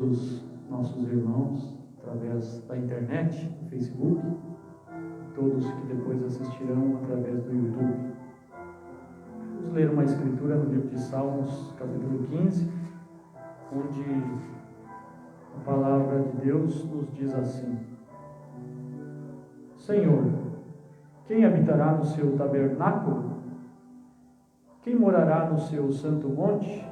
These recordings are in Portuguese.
todos nossos irmãos através da internet, do Facebook, todos que depois assistirão através do YouTube. Vamos ler uma escritura no livro de Salmos, capítulo 15, onde a palavra de Deus nos diz assim: Senhor, quem habitará no seu tabernáculo? Quem morará no seu santo monte?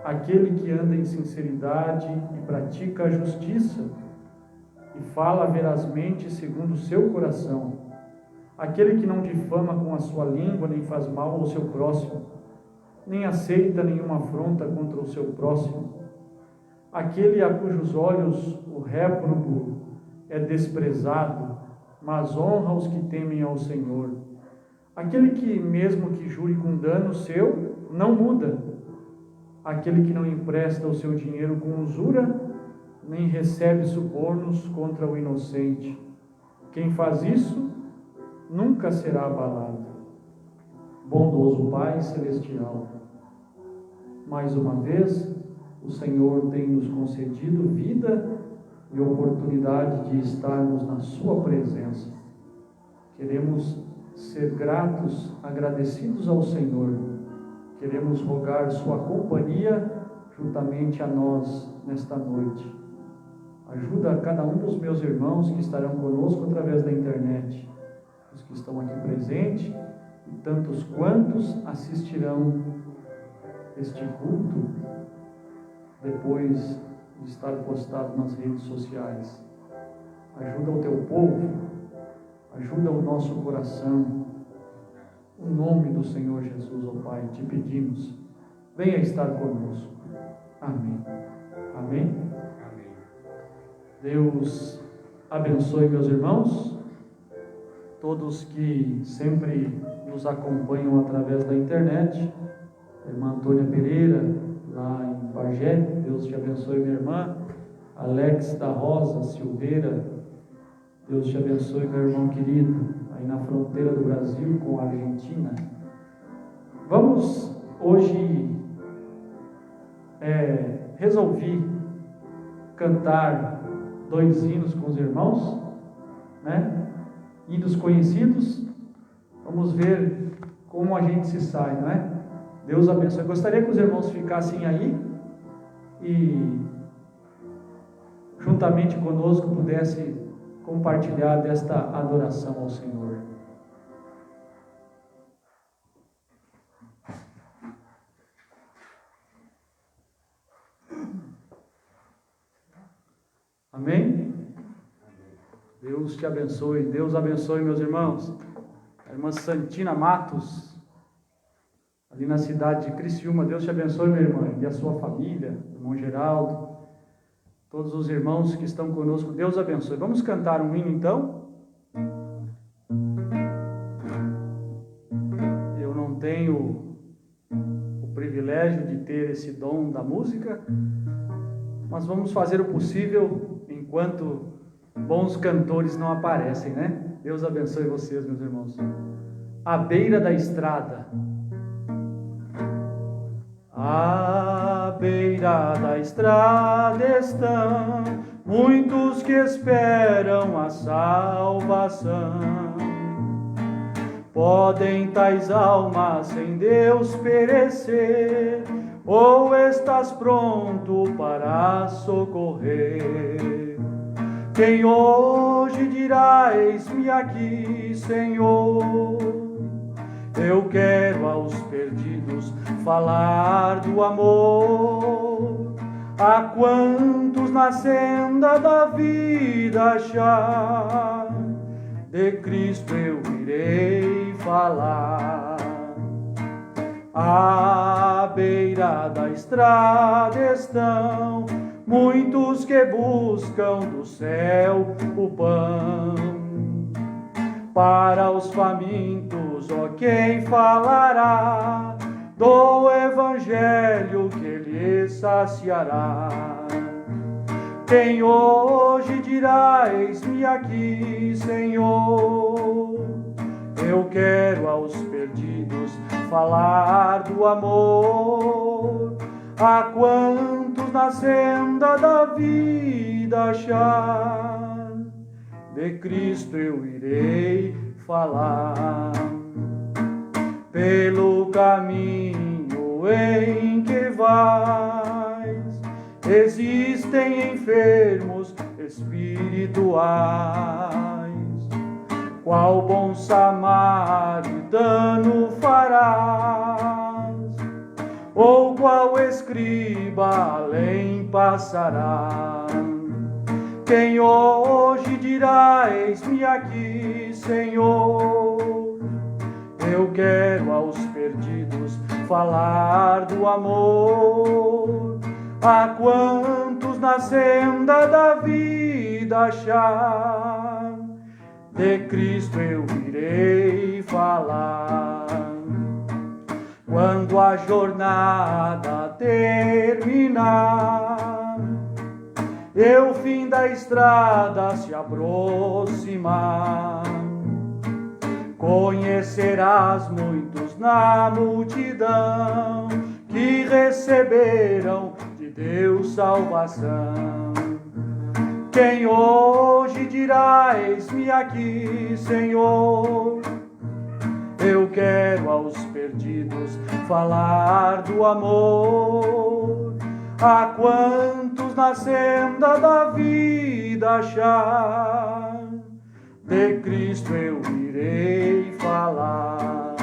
Aquele que anda em sinceridade e pratica a justiça, e fala verazmente segundo o seu coração. Aquele que não difama com a sua língua, nem faz mal ao seu próximo, nem aceita nenhuma afronta contra o seu próximo. Aquele a cujos olhos o réprobo é desprezado, mas honra os que temem ao Senhor. Aquele que, mesmo que jure com dano seu, não muda. Aquele que não empresta o seu dinheiro com usura, nem recebe subornos contra o inocente. Quem faz isso, nunca será abalado. Bondoso Pai Celestial, mais uma vez, o Senhor tem nos concedido vida e oportunidade de estarmos na sua presença. Queremos ser gratos, agradecidos ao Senhor. Queremos rogar sua companhia juntamente a nós nesta noite. Ajuda a cada um dos meus irmãos que estarão conosco através da internet, os que estão aqui presentes e tantos quantos assistirão este culto depois de estar postado nas redes sociais. Ajuda o teu povo, ajuda o nosso coração. Em nome do Senhor Jesus, ó Pai, te pedimos, venha estar conosco. Amém. Amém. Amém. Deus abençoe meus irmãos, todos que sempre nos acompanham através da internet. A irmã Antônia Pereira, lá em Bagé, Deus te abençoe, minha irmã. Alex da Rosa Silveira, Deus te abençoe, meu irmão querido, aí na fronteira do Brasil com a Argentina. Vamos hoje resolvi cantar 2 hinos com os irmãos, né? Hinos conhecidos. Vamos ver como a gente se sai, não é? Deus abençoe. Eu gostaria que os irmãos ficassem aí e juntamente conosco pudesse compartilhar desta adoração ao Senhor. Amém? Deus te abençoe. Deus abençoe, meus irmãos. A irmã Santina Matos, ali na cidade de Criciúma. Deus te abençoe, minha irmã, e a sua família, irmão Geraldo, todos os irmãos que estão conosco. Deus abençoe. Vamos cantar um hino, então? Eu não tenho o privilégio de ter esse dom da música, mas vamos fazer o possível enquanto bons cantores não aparecem, né? Deus abençoe vocês, meus irmãos. À beira da estrada. À beira da estrada estão muitos que esperam a salvação. Podem tais almas sem Deus perecer, ou estás pronto para socorrer? Quem hoje dirá: eis-me aqui, Senhor? Eu quero aos perdidos falar do amor, a quantos na senda da vida achar, de Cristo eu irei falar. À beira da estrada estão muitos que buscam do céu o pão. Para os famintos, ó, quem falará do evangelho que lhes saciará? Quem hoje dirá: eis-me aqui, Senhor? Eu quero aos perdidos falar do amor, a quantos na senda da vida achar, de Cristo eu irei falar. Pelo caminho em que vais, existem enfermos espirituais. Qual bom samaritano farás, ou qual escriba além passará? Quem hoje dirá: eis-me aqui, Senhor? Eu quero aos perdidos falar do amor. A quantos na senda da vida achar, de Cristo eu irei falar. Quando a jornada terminar e o fim da estrada se aproximar, conhecerás muitos na multidão que receberam de Deus salvação. Quem hoje dirá: eis-me aqui, Senhor? Eu quero aos perdidos falar do amor. A quantos na senda da vida achar, de Cristo eu irei falar.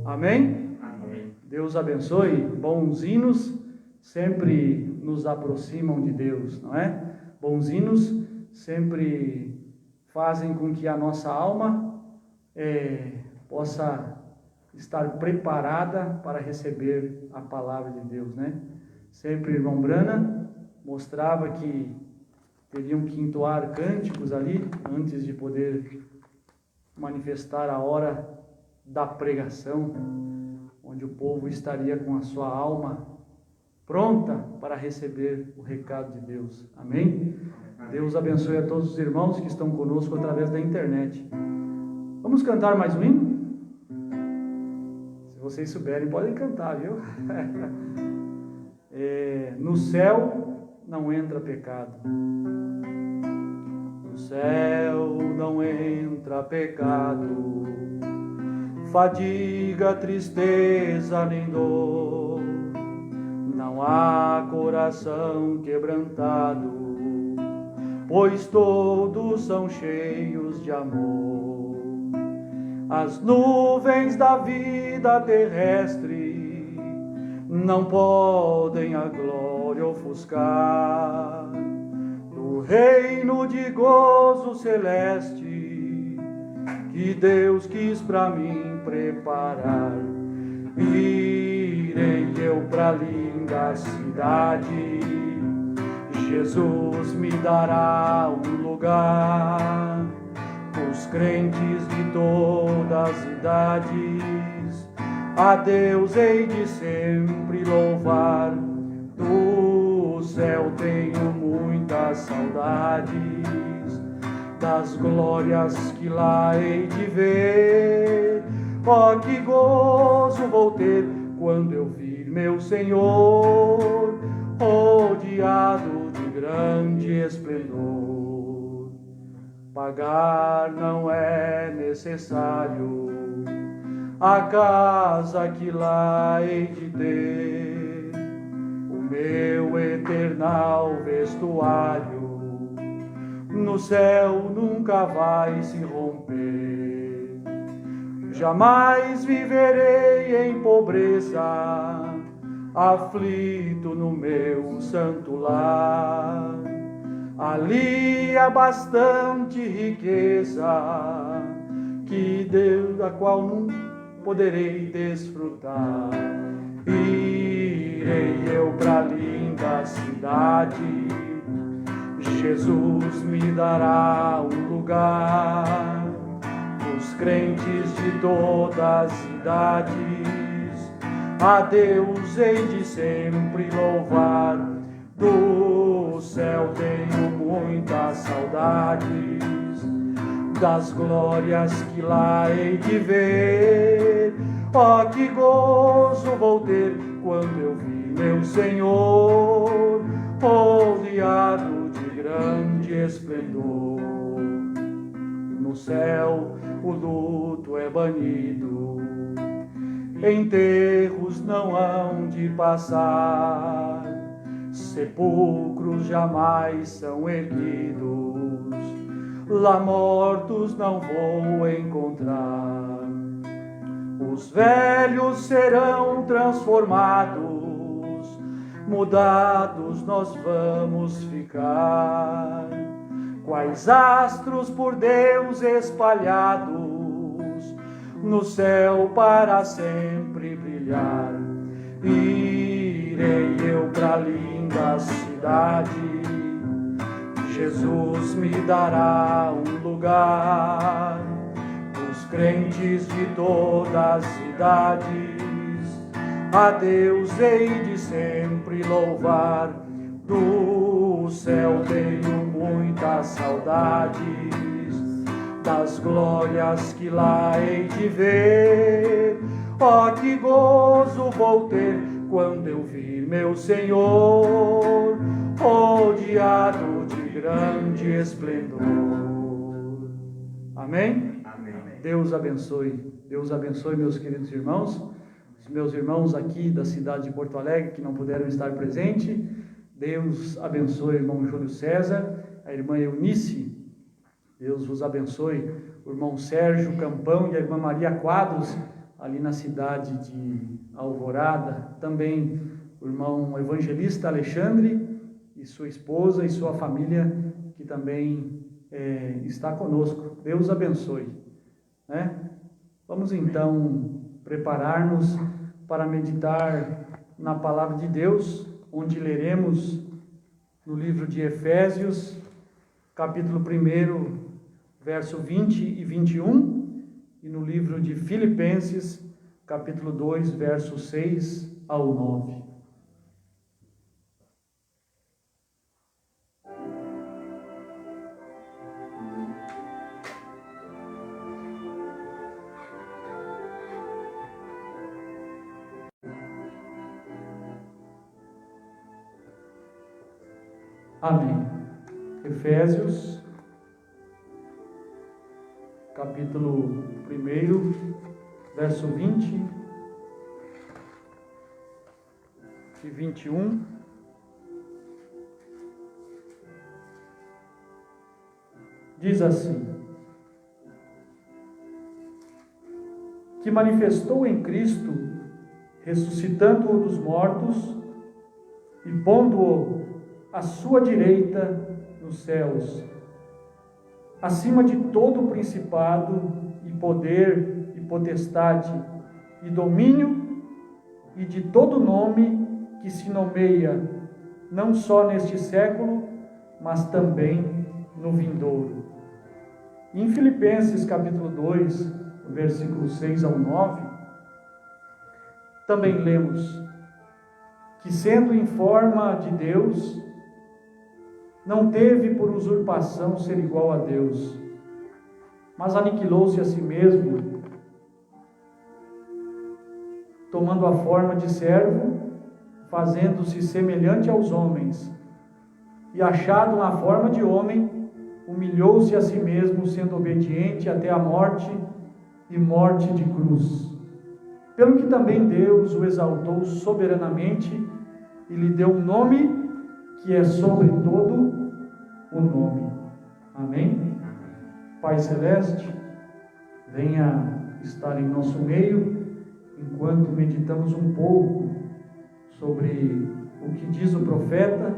Amém? Amém. Deus abençoe. Bons hinos sempre nos aproximam de Deus, não é? Bons hinos sempre fazem com que a nossa alma possa estar preparada para receber a palavra de Deus, né? Sempre o irmão Brana mostrava que teriam que entoar cânticos ali antes de poder manifestar a hora da pregação, onde o povo estaria com a sua alma pronta para receber o recado de Deus. Amém? Deus abençoe a todos os irmãos que estão conosco através da internet. Vamos cantar mais um hino? Se vocês souberem, podem cantar, viu? No céu não entra pecado. No céu não entra pecado, fadiga, tristeza nem dor. Não há coração quebrantado, pois todos são cheios de amor. As nuvens da vida terrestre não podem a glória ofuscar do reino de gozo celeste que Deus quis para mim preparar. Irei eu pra linda cidade, Jesus me dará um lugar. Os crentes de todas as idades, a Deus hei de sempre louvar. Do céu tenho muitas saudades, das glórias que lá hei de ver. Oh, que gozo vou ter quando eu vir meu Senhor, rodeado de grande esplendor. Pagar não é necessário a casa que lá hei de ter, o meu eternal vestuário no céu nunca vai se romper. Jamais viverei em pobreza, aflito no meu santo lar. Ali há bastante riqueza, que Deus, da qual não poderei desfrutar. Irei eu pra linda cidade, Jesus me dará um lugar. Os crentes de todas as idades, a Deus hei de sempre louvar. Do céu tenho muitas saudades, das glórias que lá hei de ver. Oh, que gozo vou ter quando eu vi meu Senhor, rodeado de grande esplendor. No céu o luto é banido, enterros não hão de passar, sepulcros jamais são erguidos, lá mortos não vou encontrar. Os velhos serão transformados, mudados nós vamos ficar, quais astros por Deus espalhados, no céu para sempre brilhar. Irei eu pra linda cidade, Jesus me dará um lugar. Os crentes de todas as idades, a Deus hei de sempre louvar. Do céu tenho muitas saudades, das glórias que lá hei de ver. Oh, que gozo vou ter quando eu vir meu Senhor, rodeado de grande esplendor. Amém? Amém. Deus abençoe. Deus abençoe, meus queridos irmãos. Os meus irmãos aqui da cidade de Porto Alegre que não puderam estar presentes. Deus abençoe o irmão Júlio César, a irmã Eunice. Deus vos abençoe, o irmão Sérgio Campão e a irmã Maria Quadros, ali na cidade de Alvorada. Também o irmão evangelista Alexandre e sua esposa e sua família, que também está conosco. Deus abençoe. Vamos então preparar-nos para meditar na palavra de Deus, onde leremos no livro de Efésios, capítulo 1, verso 20 e 21, e no livro de Filipenses, capítulo 2, verso 6 ao 9. Amém. Efésios, capítulo 1, verso 20 e 21. Diz assim: que manifestou em Cristo, ressuscitando-o dos mortos e pondo-o à sua direita nos céus, acima de todo principado e poder e potestade e domínio e de todo nome que se nomeia, não só neste século, mas também no vindouro. Em Filipenses capítulo 2, versículos 6 ao 9, também lemos que, sendo em forma de Deus, não teve por usurpação ser igual a Deus, mas aniquilou-se a si mesmo, tomando a forma de servo, fazendo-se semelhante aos homens, e achado na forma de homem, humilhou-se a si mesmo, sendo obediente até a morte e morte de cruz. Pelo que também Deus o exaltou soberanamente e lhe deu um nome que é sobre todo o nome. Amém? Pai Celeste, venha estar em nosso meio, enquanto meditamos um pouco sobre o que diz o profeta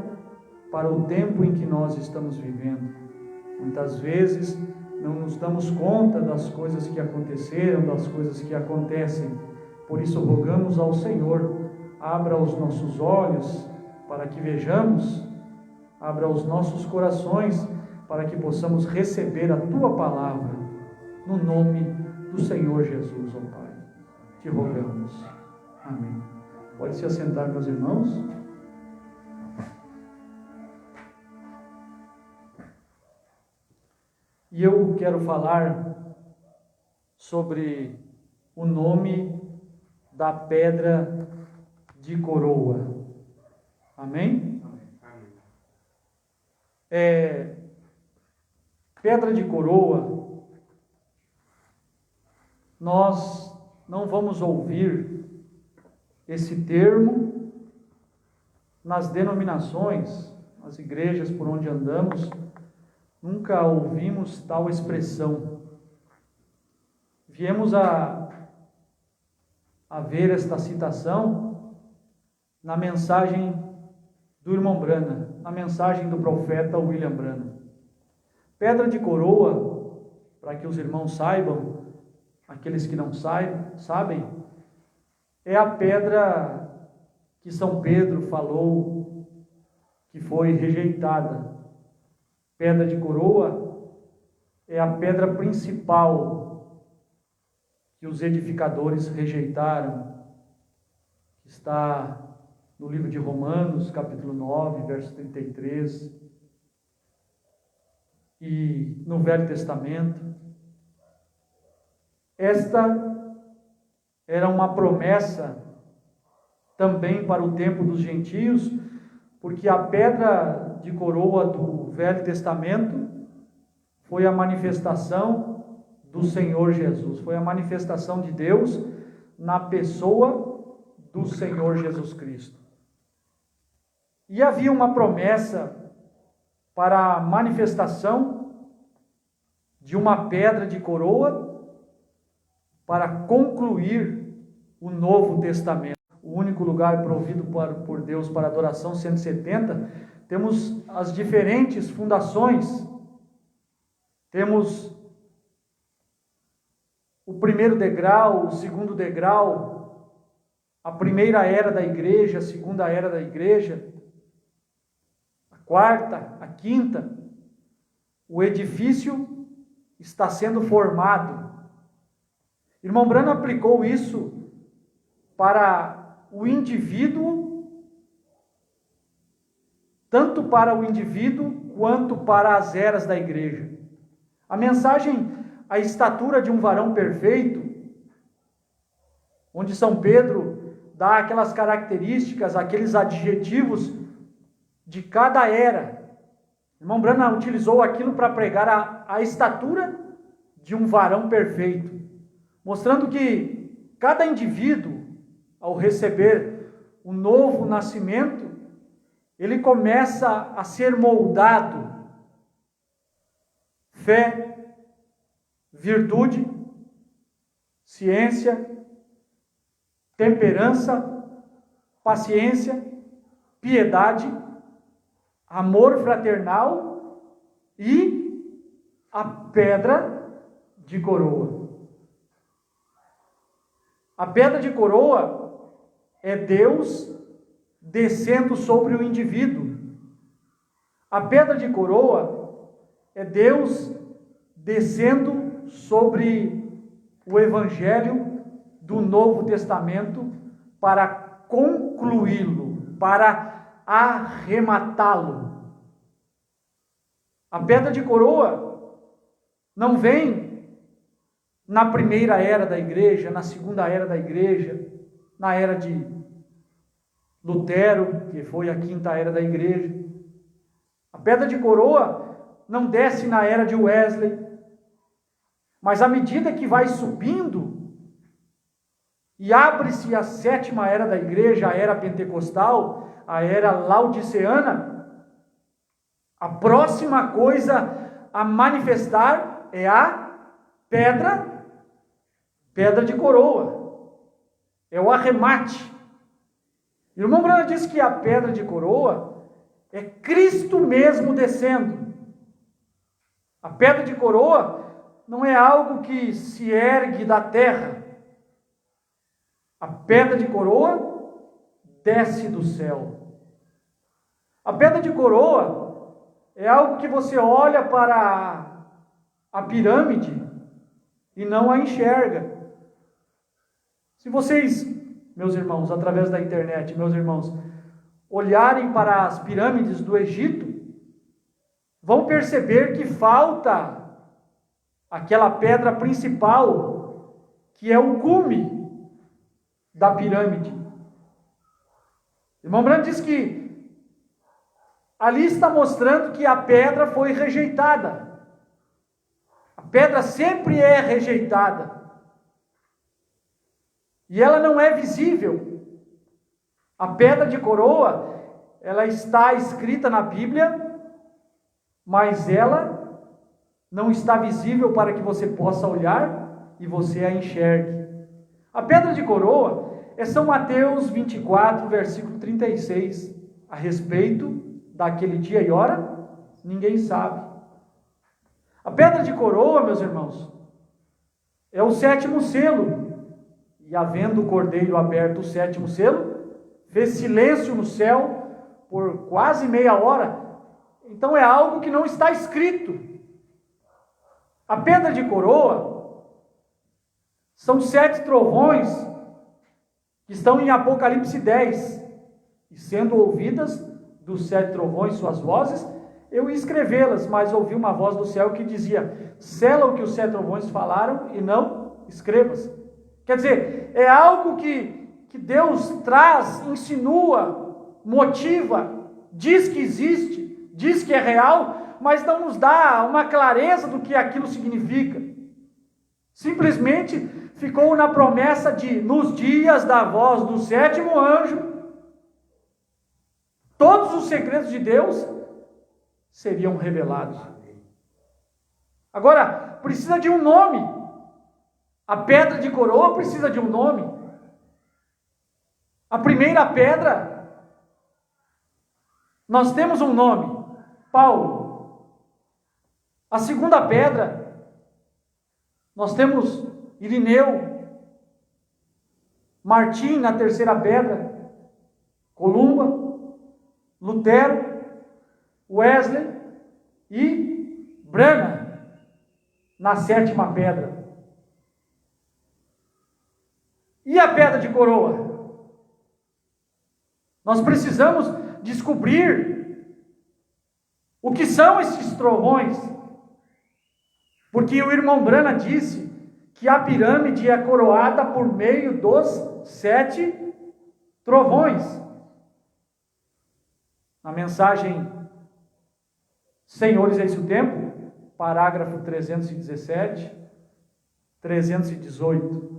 para o tempo em que nós estamos vivendo. Muitas vezes não nos damos conta das coisas que aconteceram, das coisas que acontecem. Por isso rogamos ao Senhor, abra os nossos olhos para que vejamos, abra os nossos corações para que possamos receber a Tua palavra, no nome do Senhor Jesus, ó Pai. Te rogamos. Amém. Pode se assentar, meus irmãos. E eu quero falar sobre o nome da pedra de coroa. Amém? Pedra de coroa, nós não vamos ouvir esse termo nas denominações, nas igrejas por onde andamos, nunca ouvimos tal expressão. Viemos a ver esta citação na mensagem do irmão Branham, na mensagem do profeta William Branham. Pedra de coroa, para que os irmãos saibam, aqueles que não sabem, é a pedra que São Pedro falou que foi rejeitada. Pedra de coroa é a pedra principal que os edificadores rejeitaram. Está no livro de Romanos, capítulo 9, verso 33, e no Velho Testamento. Esta era uma promessa também para o tempo dos gentios, porque a pedra de coroa do Velho Testamento foi a manifestação do Senhor Jesus, foi a manifestação de Deus na pessoa do Senhor Jesus Cristo. E havia uma promessa para a manifestação de uma pedra de coroa para concluir o Novo Testamento. O único lugar provido por Deus para adoração, 170, temos as diferentes fundações. Temos o primeiro degrau, o segundo degrau, a primeira era da igreja, a segunda era da igreja, a quarta, a quinta. O edifício está sendo formado. Irmão Branham aplicou isso para o indivíduo, tanto para o indivíduo quanto para as eras da igreja. A mensagem, a estatura de um varão perfeito, onde São Pedro dá aquelas características, aqueles adjetivos de cada era. Irmão Branham utilizou aquilo para pregar a estatura de um varão perfeito, mostrando que cada indivíduo, ao receber o novo nascimento, ele começa a ser moldado. Fé, virtude, ciência, temperança, paciência, piedade, amor fraternal e a pedra de coroa. A pedra de coroa é Deus descendo sobre o indivíduo. A pedra de coroa é Deus descendo sobre o Evangelho do Novo Testamento para concluí-lo, para arrematá-lo. A pedra de coroa não vem na primeira era da igreja, na segunda era da igreja, na era de Lutero, que foi a quinta era da igreja. A pedra de coroa não desce na era de Wesley, mas à medida que vai subindo e abre-se a sétima era da igreja, a era pentecostal, a era laodiceana, a próxima coisa a manifestar é a pedra de coroa, é o arremate. O irmão Branham diz que a pedra de coroa é Cristo mesmo descendo. A pedra de coroa não é algo que se ergue da terra. A pedra de coroa desce do céu. A pedra de coroa é algo que você olha para a pirâmide e não a enxerga. Se vocês, meus irmãos, através da internet, meus irmãos, olharem para as pirâmides do Egito, vão perceber que falta aquela pedra principal, que é o cume da pirâmide. O irmão Branham diz que ali está mostrando que a pedra foi rejeitada. A pedra sempre é rejeitada. E ela não é visível. A pedra de coroa, ela está escrita na Bíblia, mas ela não está visível para que você possa olhar e você a enxergue. A pedra de coroa é São Mateus 24, versículo 36. A respeito daquele dia e hora, ninguém sabe. A pedra de coroa, meus irmãos, é o 7º selo. E havendo o cordeiro aberto o 7º selo, fez silêncio no céu por quase meia hora. Então é algo que não está escrito. A pedra de coroa são 7 trovões que estão em Apocalipse 10. E sendo ouvidas dos 7 trovões suas vozes, eu ia escrevê-las, mas ouvi uma voz do céu que dizia: sela o que os 7 trovões falaram e não escrevas. Quer dizer, é algo que Deus traz, insinua, motiva, diz que existe, diz que é real, mas não nos dá uma clareza do que aquilo significa. Simplesmente ficou na promessa de, nos dias da voz do 7º anjo, todos os segredos de Deus seriam revelados. Agora, precisa de um nome. A pedra de coroa precisa de um nome. A primeira pedra, nós temos um nome, Paulo. A segunda pedra, nós temos Irineu. Martim, na terceira pedra. Columba, Lutero, Wesley e Branham, na 7ª pedra. E a pedra de coroa? Nós precisamos descobrir o que são esses trovões. Porque o irmão Branham disse que a pirâmide é coroada por meio dos 7 trovões. Na mensagem Senhores, eis o tempo, parágrafo 317, 318.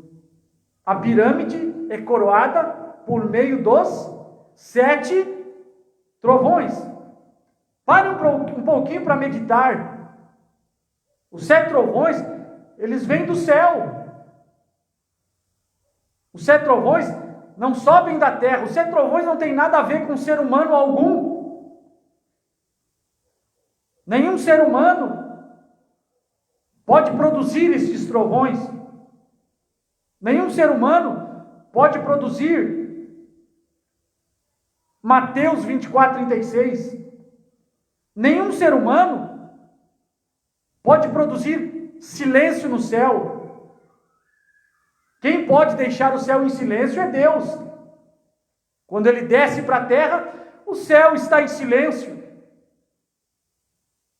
A pirâmide é coroada por meio dos 7 trovões. Pare um pouquinho para meditar. Os 7 trovões, eles vêm do céu. Os 7 trovões não sobem da terra. Os 7 trovões não tem nada a ver com ser humano algum. Nenhum ser humano pode produzir esses trovões. Nenhum ser humano pode produzir Mateus 24, 36. Nenhum ser humano pode produzir silêncio no céu. Quem pode deixar o céu em silêncio é Deus. Quando ele desce para a terra, o céu está em silêncio.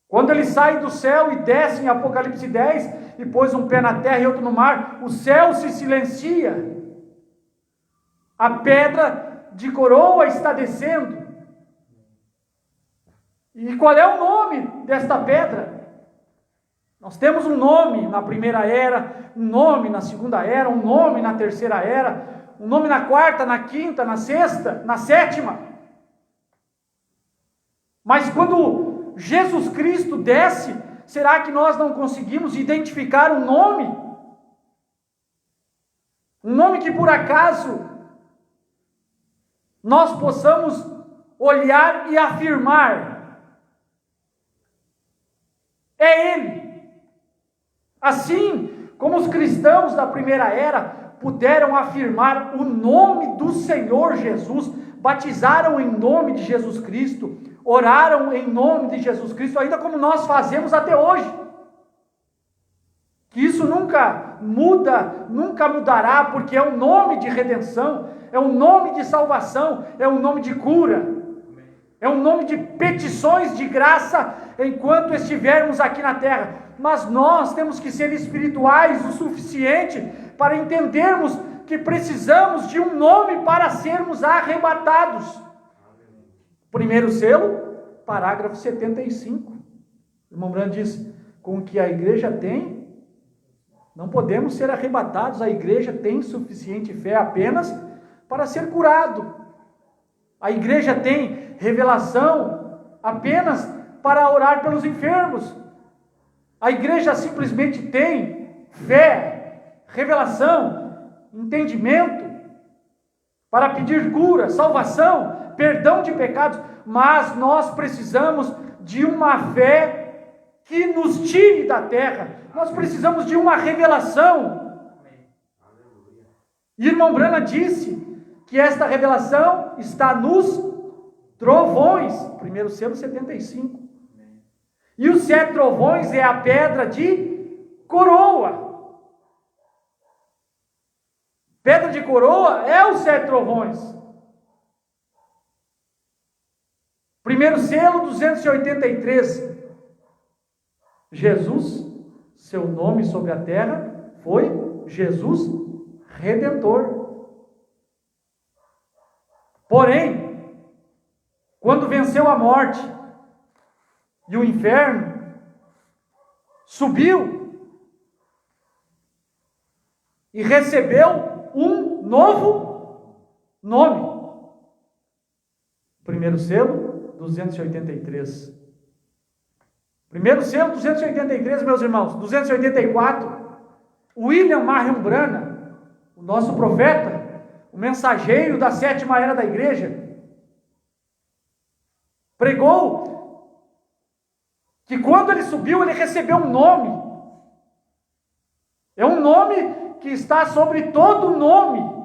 Quando ele sai do céu e desce em Apocalipse 10, e pôs um pé na terra e outro no mar, o céu se silencia. A pedra de coroa está descendo. E qual é o nome desta pedra? Nós temos um nome na primeira era, um nome na segunda era, um nome na terceira era, um nome na quarta, na quinta, na sexta, na 7ª. Mas quando Jesus Cristo desce, será que nós não conseguimos identificar um nome? Um nome que por acaso nós possamos olhar e afirmar: é Ele. Assim como os cristãos da primeira era puderam afirmar o nome do Senhor Jesus, batizaram em nome de Jesus Cristo, oraram em nome de Jesus Cristo, ainda como nós fazemos até hoje. Que isso nunca muda, nunca mudará, porque é um nome de redenção, é um nome de salvação, é um nome de cura, é um nome de petições de graça enquanto estivermos aqui na terra. Mas nós temos que ser espirituais o suficiente para entendermos que precisamos de um nome para sermos arrebatados. Primeiro selo, parágrafo 75. O irmão Branham diz: com o que a igreja tem, não podemos ser arrebatados. A igreja tem suficiente fé apenas para ser curado. A igreja tem revelação apenas para orar pelos enfermos. A igreja simplesmente tem fé, revelação, entendimento para pedir cura, salvação, perdão de pecados. Mas nós precisamos de uma fé que nos tire da terra. Nós precisamos de uma revelação. E irmão Branham disse que esta revelação está nos trovões. Primeiro selo 75. E os 7 trovões é a pedra de coroa. Pedra de coroa é os 7 trovões. Primeiro selo 283. Jesus, seu nome sobre a terra foi Jesus Redentor. Porém, quando venceu a morte e o inferno, subiu e recebeu um novo nome. Primeiro selo 283. Primeiro selo 283, meus irmãos. 284. William Marion Branham, o nosso profeta, o mensageiro da 7ª era da igreja, pregou que quando ele subiu, ele recebeu um nome. É um nome que está sobre todo nome.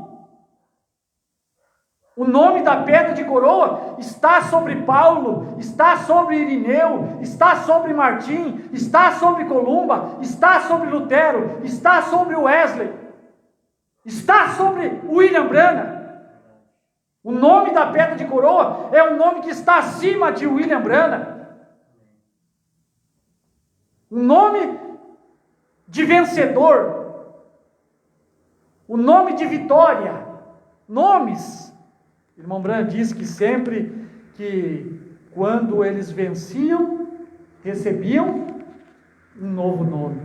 O nome da pedra de coroa está sobre Paulo, está sobre Irineu, está sobre Martim, está sobre Columba, está sobre Lutero, está sobre Wesley, está sobre William Branham. O nome da pedra de coroa é um nome que está acima de William Branham. Um nome de vencedor. O nome de vitória. Nomes. O irmão Branham diz que sempre que quando eles venciam, recebiam um novo nome.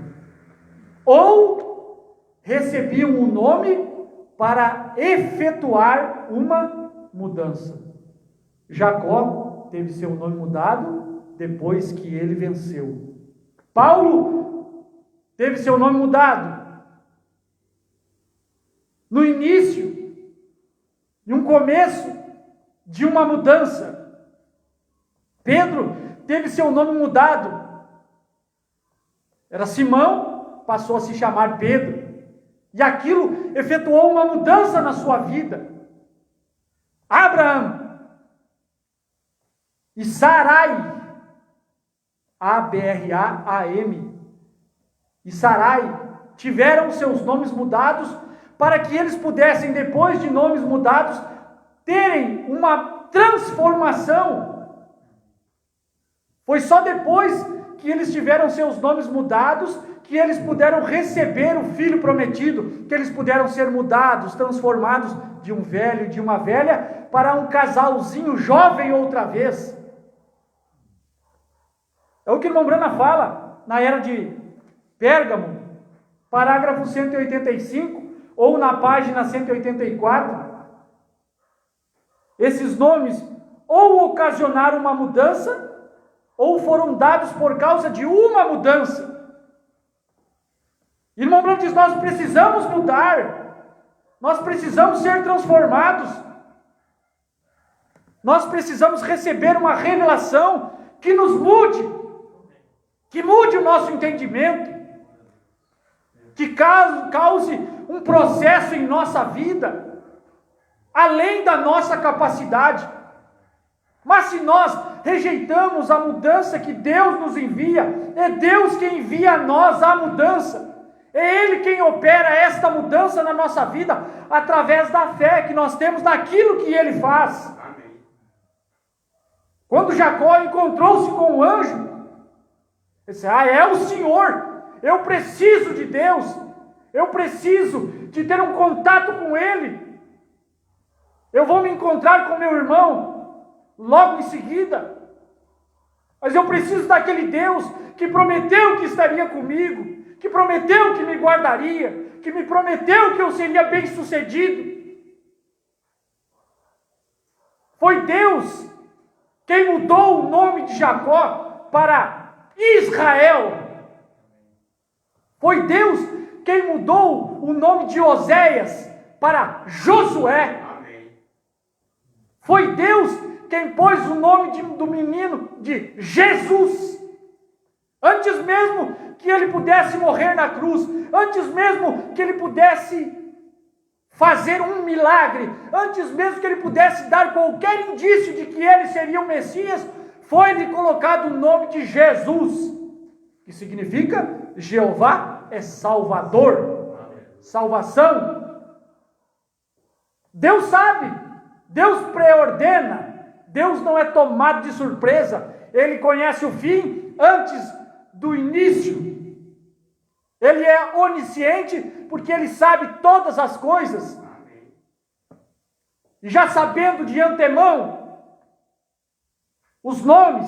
Ou recebiam um nome para efetuar uma mudança. Jacó teve seu nome mudado depois que ele venceu. Paulo teve seu nome mudado no início, em um começo de uma mudança. Pedro teve seu nome mudado. Era Simão, passou a se chamar Pedro. E aquilo efetuou uma mudança na sua vida. Abraão e Sarai, Abraam e Sarai, tiveram seus nomes mudados para que eles pudessem, depois de nomes mudados, terem uma transformação. Foi só depois que eles tiveram seus nomes mudados que eles puderam receber o filho prometido, que eles puderam ser mudados, transformados de um velho e de uma velha para um casalzinho jovem outra vez. É o que o irmão Branham fala na era de Pérgamo, parágrafo 185, ou na página 184. Esses nomes ou ocasionaram uma mudança, ou foram dados por causa de uma mudança. Irmão Branham diz: nós precisamos mudar, nós precisamos ser transformados, nós precisamos receber uma revelação que nos mude, que mude o nosso entendimento, que cause um processo em nossa vida, além da nossa capacidade. Mas se nós rejeitamos a mudança que Deus nos envia, é Deus quem envia a nós a mudança. É Ele quem opera esta mudança na nossa vida, através da fé que nós temos naquilo que Ele faz. Amém. Quando Jacó encontrou-se com o anjo, ele disse: é o Senhor, eu preciso de Deus, eu preciso de ter um contato com Ele, eu vou me encontrar com meu irmão logo em seguida. Mas eu preciso daquele Deus que prometeu que estaria comigo, que prometeu que me guardaria, que me prometeu que eu seria bem-sucedido. Foi Deus quem mudou o nome de Jacó para Israel. Foi Deus quem mudou o nome de Oséias para Josué. Foi Deus quem pôs o nome do menino de Jesus. Antes mesmo que ele pudesse morrer na cruz, antes mesmo que ele pudesse fazer um milagre, antes mesmo que ele pudesse dar qualquer indício de que ele seria o Messias, foi-lhe colocado o nome de Jesus, que significa Jeová é Salvador, salvação. Deus sabe, Deus preordena, Deus não é tomado de surpresa, Ele conhece o fim antes do início. Ele é onisciente porque Ele sabe todas as coisas. E já sabendo de antemão os nomes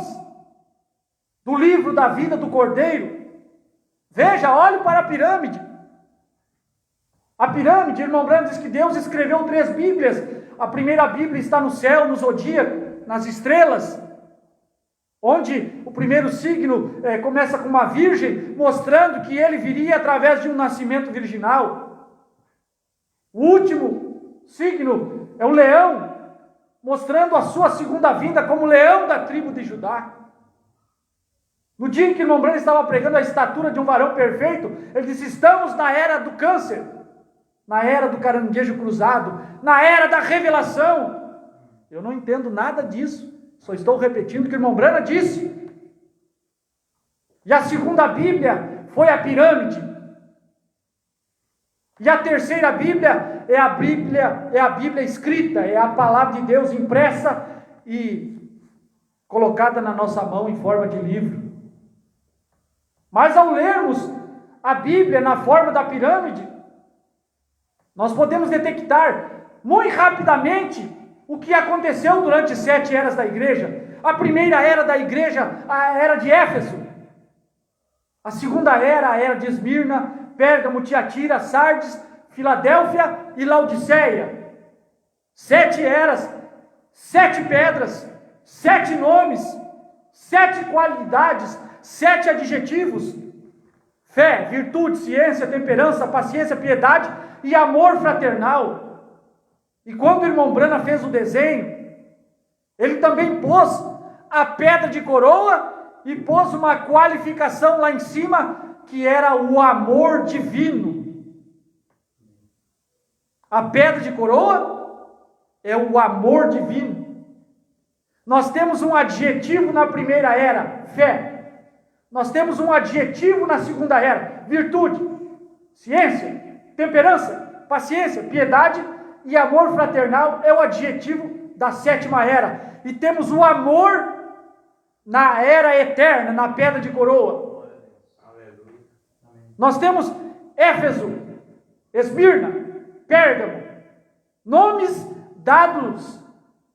do livro da vida do Cordeiro, veja, olhe para a pirâmide. A pirâmide, irmão Branco, diz que Deus escreveu 3 Bíblias. A primeira Bíblia está no céu, no zodíaco, nas estrelas, onde o primeiro signo começa com uma virgem, mostrando que ele viria através de um nascimento virginal. O último signo é o leão, mostrando a sua segunda vinda como leão da tribo de Judá. No dia em que o irmão Branco estava pregando a estatura de um varão perfeito, ele disse: estamos na era do câncer, na era do caranguejo cruzado, na era da revelação. Eu não entendo nada disso, só estou repetindo o que o irmão Branco disse. E a segunda Bíblia foi a pirâmide. E a terceira Bíblia é a Bíblia escrita, é a palavra de Deus impressa e colocada na nossa mão em forma de livro. Mas ao lermos a Bíblia na forma da pirâmide, nós podemos detectar muito rapidamente o que aconteceu durante 7 eras da igreja. A primeira era da igreja, a era de Éfeso. A segunda era, a era de Esmirna, Pérgamo, Tiatira, Sardes, Filadélfia e Laodiceia. 7 eras, 7 pedras, 7 nomes, 7 qualidades, 7 adjetivos: fé, virtude, ciência, temperança, paciência, piedade e amor fraternal. E quando o irmão Brana fez o desenho, ele também pôs a pedra de coroa e pôs uma qualificação lá em cima, que era o amor divino. A pedra de coroa é o amor divino. Nós temos um adjetivo na primeira era, fé. Nós temos um adjetivo na segunda era, virtude, ciência, temperança, paciência, piedade e amor fraternal é o adjetivo da 7ª era. E temos o amor na era eterna, na pedra de coroa. Nós temos Éfeso, Esmirna, Pérgamo, nomes dados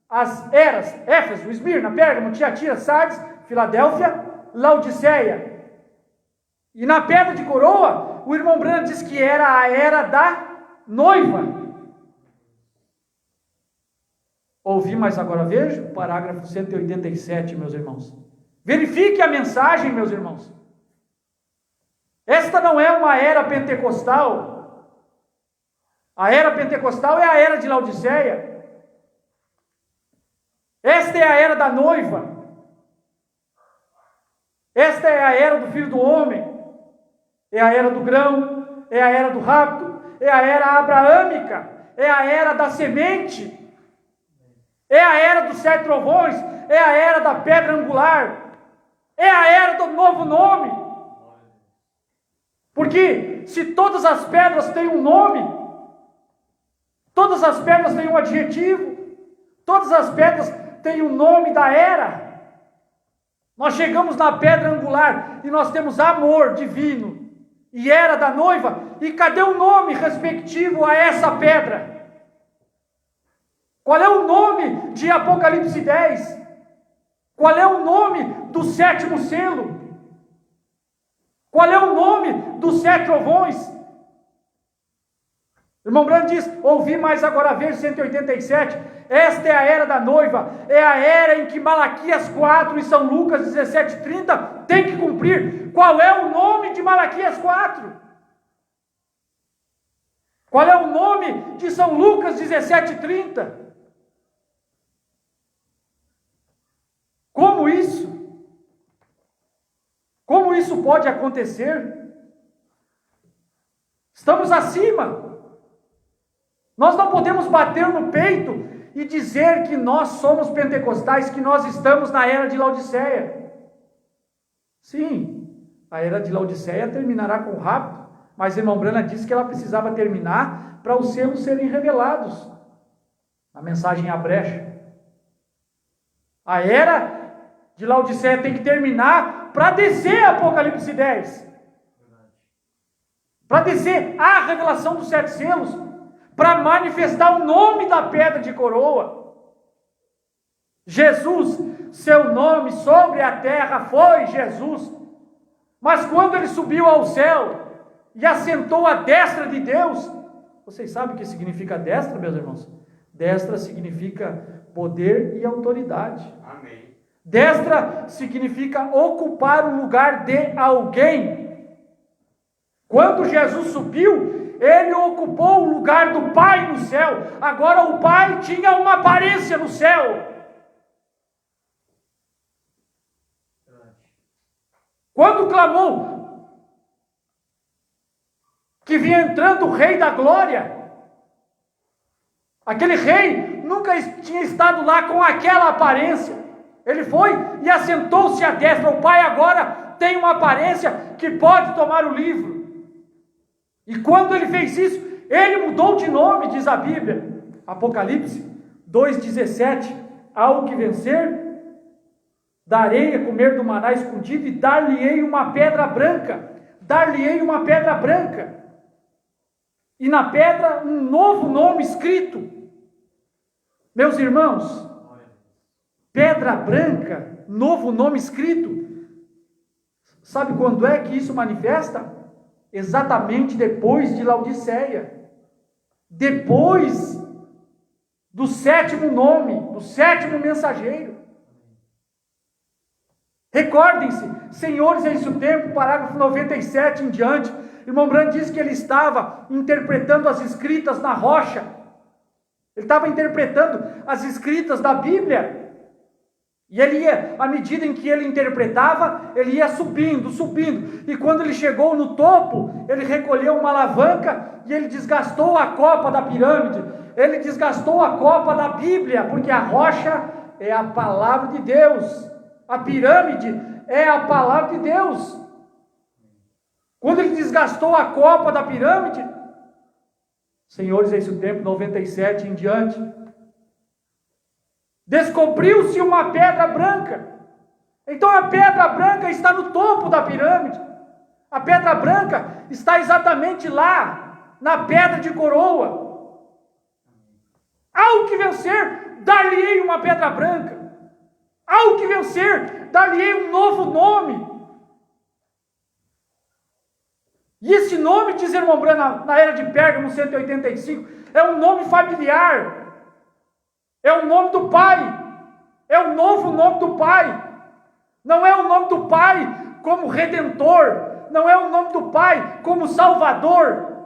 às eras: Éfeso, Esmirna, Pérgamo, Tiatira, Sardes, Filadélfia, Laodiceia. E na pedra de coroa, o irmão Branco diz que era a era da noiva. Ouvi, mas agora vejo, parágrafo 187, meus irmãos. Verifique a mensagem, meus irmãos. Esta não é uma era pentecostal. A era pentecostal é a era de Laodiceia. Esta é a era da noiva. Esta é a era do Filho do Homem. É a era do grão. É a era do rapto. É a era abraâmica. É a era da semente. É a era dos 7 trovões. É a era da pedra angular. É a era do novo nome. Porque se todas as pedras têm um nome, todas as pedras têm um adjetivo, todas as pedras têm o nome da era. Nós chegamos na pedra angular e nós temos amor divino e era da noiva. E cadê o nome respectivo a essa pedra? Qual é o nome de Apocalipse 10? Qual é o nome do sétimo selo? Qual é o nome dos 7 trovões? O irmão Branco diz, ouvi mais agora vejo, 187, esta é a era da noiva, é a era em que Malaquias 4 e São Lucas 17:30 tem que cumprir. Qual é o nome de Malaquias 4? Qual é o nome de São Lucas 17:30? Como isso? Como isso pode acontecer? Estamos acima. Nós não podemos bater no peito e dizer que nós somos pentecostais, que nós estamos na era de Laodiceia. Sim, a era de Laodiceia terminará com rapto, mas a irmã Brana disse que ela precisava terminar para os selos serem revelados. A mensagem à brecha. A era de Laodiceia tem que terminar para descer Apocalipse 10. Para descer a revelação dos 7 selos, para manifestar o nome da pedra de coroa. Jesus, seu nome sobre a terra foi Jesus. Mas quando ele subiu ao céu e assentou à destra de Deus, vocês sabem o que significa destra, meus irmãos? Destra significa poder e autoridade. Amém. Destra significa ocupar o lugar de alguém. Quando Jesus subiu, ele ocupou o lugar do Pai no céu. Agora o Pai tinha uma aparência no céu. Quando clamou que vinha entrando o Rei da Glória, aquele rei nunca tinha estado lá com aquela aparência. Ele foi e assentou-se à destra. O Pai agora tem uma aparência que pode tomar o livro. E quando ele fez isso, ele mudou de nome, diz a Bíblia. Apocalipse 2,17. Ao que vencer, darei a comer do maná escondido e dar-lhe-ei uma pedra branca. Dar-lhe-ei uma pedra branca. E na pedra um novo nome escrito. Meus irmãos, pedra branca, novo nome escrito. Sabe quando é que isso manifesta? Exatamente depois de Laodiceia. Depois do 7º nome, do 7º mensageiro. Recordem-se, senhores, em seu tempo, parágrafo 97 em diante, irmão Branco diz que ele estava interpretando as escritas na rocha. Ele estava interpretando as escritas da Bíblia. E ele ia, à medida em que ele interpretava, ele ia subindo, subindo. E quando ele chegou no topo, ele recolheu uma alavanca e ele desgastou a copa da pirâmide. Ele desgastou a copa da Bíblia, porque a rocha é a palavra de Deus. A pirâmide é a palavra de Deus. Quando ele desgastou a copa da pirâmide, senhores, esse é o tempo 97 em diante, descobriu-se uma pedra branca. Então a pedra branca está no topo da pirâmide. A pedra branca está exatamente lá, na pedra de coroa. Ao que vencer, dar-lhe-ei uma pedra branca. Ao que vencer, dar-lhe-ei um novo nome. E esse nome, diz irmão Branco, na era de Pérgamo 185, é um nome familiar. É o nome do Pai. É o novo nome do Pai. Não é o nome do Pai como Redentor. Não é o nome do Pai como Salvador.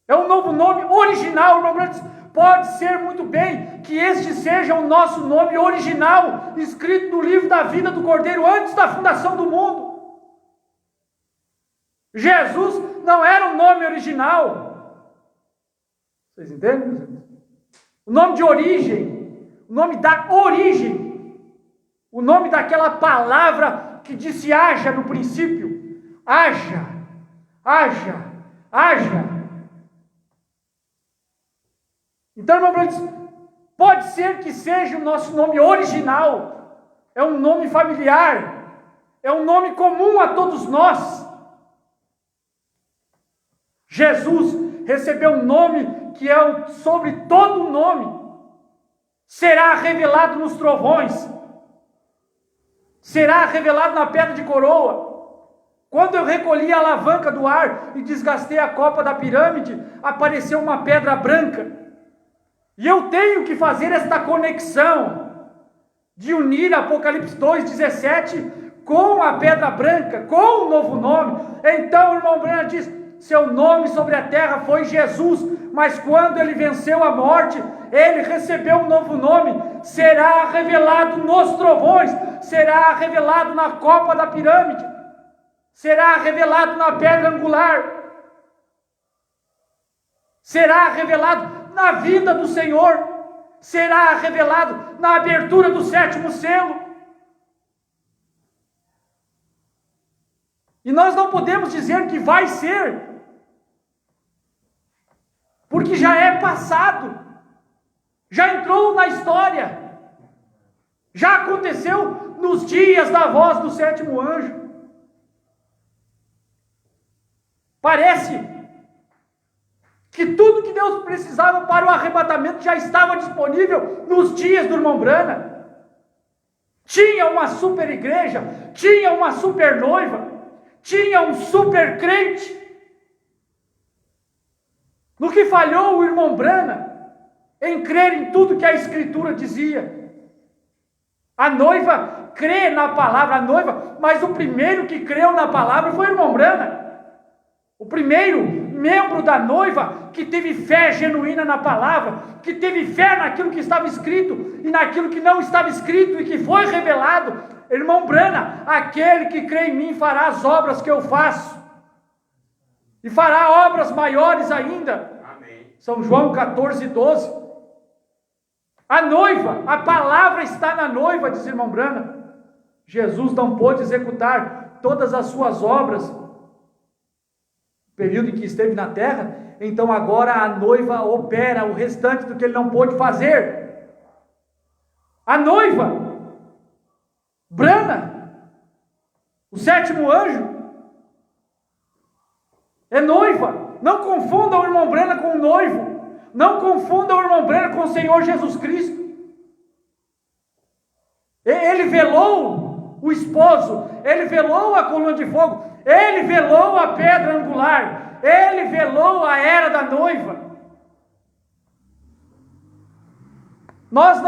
É um novo nome original. Irmão Branco, pode ser muito bem que este seja o nosso nome original, escrito no livro da vida do Cordeiro antes da fundação do mundo. Jesus não era o nome original. Vocês entendem? O nome de origem, o nome da origem, o nome daquela palavra que disse haja no princípio. Haja, haja, haja. Então, irmão Branco, pode ser que seja o nosso nome original, é um nome familiar, é um nome comum a todos nós. Jesus recebeu um nome que é sobre todo nome. Será revelado nos trovões. será revelado na pedra de coroa. Quando eu recolhi a alavanca do ar e desgastei a copa da pirâmide, apareceu uma pedra branca. E eu tenho que fazer esta conexão de unir Apocalipse 2:17 com a pedra branca, com o novo nome. Então o irmão Branham diz: seu nome sobre a terra foi Jesus, mas quando ele venceu a morte, ele recebeu um novo nome. Será revelado nos trovões, será revelado na copa da pirâmide, será revelado na pedra angular, será revelado na vida do Senhor, será revelado na abertura do 7º selo. E nós não podemos dizer que vai ser, porque já é passado, já entrou na história, já aconteceu nos dias da voz do 7º anjo. Parece que tudo que Deus precisava para o arrebatamento já estava disponível nos dias do irmão Branham. Tinha uma super igreja, tinha uma super noiva, tinha um super crente. No que falhou o irmão Branham em crer em tudo que a Escritura dizia. A noiva crê na palavra, mas o primeiro que creu na palavra foi o irmão Branham. O primeiro membro da noiva que teve fé genuína na palavra, que teve fé naquilo que estava escrito e naquilo que não estava escrito e que foi revelado. Irmão Branham: aquele que crê em mim fará as obras que eu faço, e fará obras maiores ainda. Amém. São João 14:12. A noiva, a palavra está na noiva, diz irmão Branham. Jesus não pôde executar todas as suas obras no período em que esteve na terra, então agora a noiva opera o restante do que ele não pôde fazer. A noiva, Branham, o 7º anjo, é noiva. Não confunda o irmão Branham com o noivo. Não confunda o irmão Branham com o Senhor Jesus Cristo. Ele velou o esposo, ele velou a coluna de fogo, ele velou a pedra angular, ele velou a era da noiva. Nós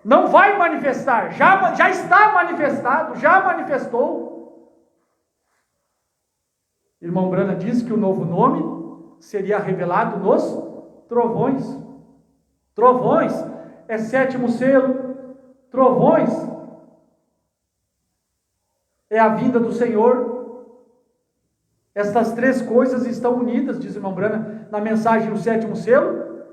não vai manifestar, já está manifestado, já manifestou. Irmão Branham disse que o novo nome seria revelado nos trovões. Trovões é 7º selo. Trovões é a vinda do Senhor. Estas 3 coisas estão unidas, diz o irmão Branham, na mensagem do 7º selo,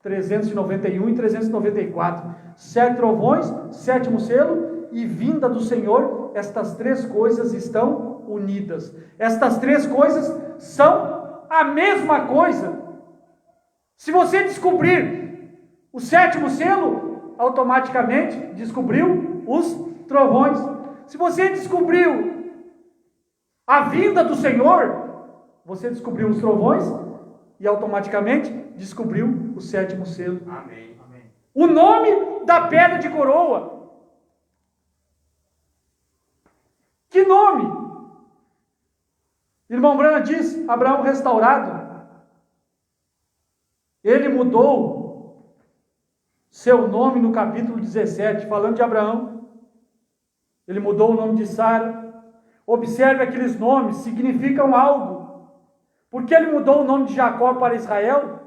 391 e 394. 7 trovões, 7º selo e vinda do Senhor. Estas 3 coisas estão unidas. Estas 3 coisas são a mesma coisa. Se você descobrir o 7º selo, automaticamente descobriu os trovões. Se você descobriu a vinda do Senhor, você descobriu os trovões e automaticamente descobriu o 7º selo. Amém. Amém. O nome da pedra de coroa. Que nome? Irmão Branham diz: Abraão restaurado. Ele mudou seu nome no capítulo 17, falando de Abraão. Ele mudou o nome de Sara. Observe, aqueles nomes significam algo. Por que ele mudou o nome de Jacó para Israel?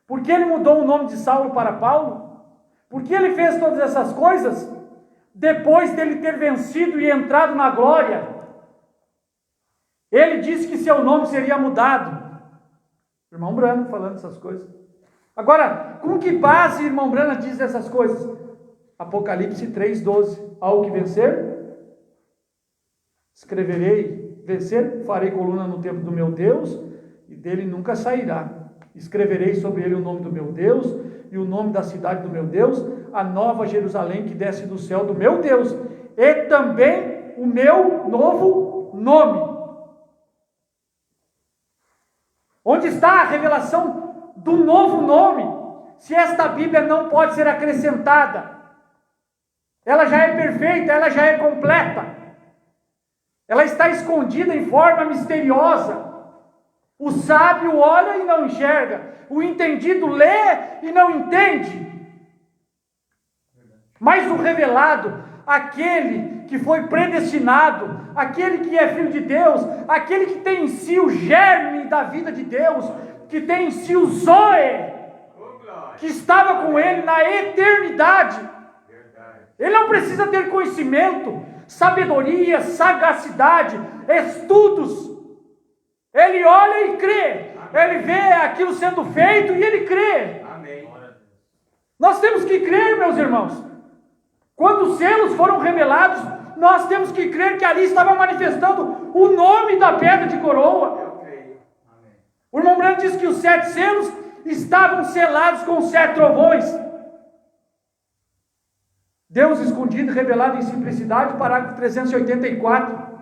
Por que ele mudou o nome de Saulo para Paulo? Por que ele fez todas essas coisas? Depois dele ter vencido e entrado na glória, ele disse que seu nome seria mudado. Irmão Branham falando essas coisas. Agora, com que base irmão Branham diz essas coisas? Apocalipse 3:12. Ao que vencer, escreverei, vencer, farei coluna no templo do meu Deus, e dele nunca sairá. Escreverei sobre ele o nome do meu Deus, e o nome da cidade do meu Deus, a nova Jerusalém que desce do céu do meu Deus, e também o meu novo nome. Onde está a revelação do novo nome? Se esta Bíblia não pode ser acrescentada, ela já é perfeita, ela já é completa. Ela está escondida em forma misteriosa. O sábio olha e não enxerga. O entendido lê e não entende. Mas o revelado, aquele que foi predestinado, aquele que é filho de Deus, aquele que tem em si o germe da vida de Deus, que tem em si o Zoe, que estava com ele na eternidade. Ele não precisa ter conhecimento, sabedoria, sagacidade, estudos. Ele olha e crê. Ele vê aquilo sendo feito e ele crê. Amém. Nós temos que crer, meus irmãos. Quando os selos foram revelados, nós temos que crer que ali estava manifestando o nome da pedra de coroa. Eu creio. Amém. O irmão Branham diz que os 7 selos estavam selados com 7 trovões. Deus escondido e revelado em simplicidade, parágrafo 384.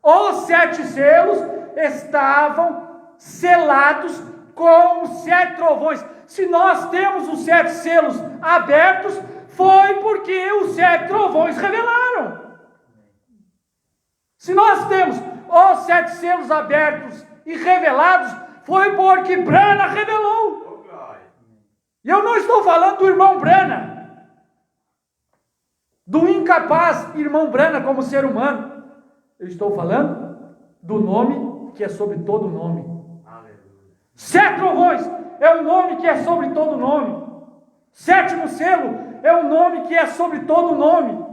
Os 7 selos estavam selados com os 7 trovões. Se nós temos os 7 selos abertos, foi porque os 7 trovões revelaram. Se nós temos os 7 selos abertos e revelados, foi porque Branham revelou. E eu não estou falando do irmão Branham, do incapaz irmão Branham como ser humano. Eu estou falando do nome que é sobre todo nome. 7 trovões é o nome que é sobre todo nome. 7º selo é o nome que é sobre todo nome.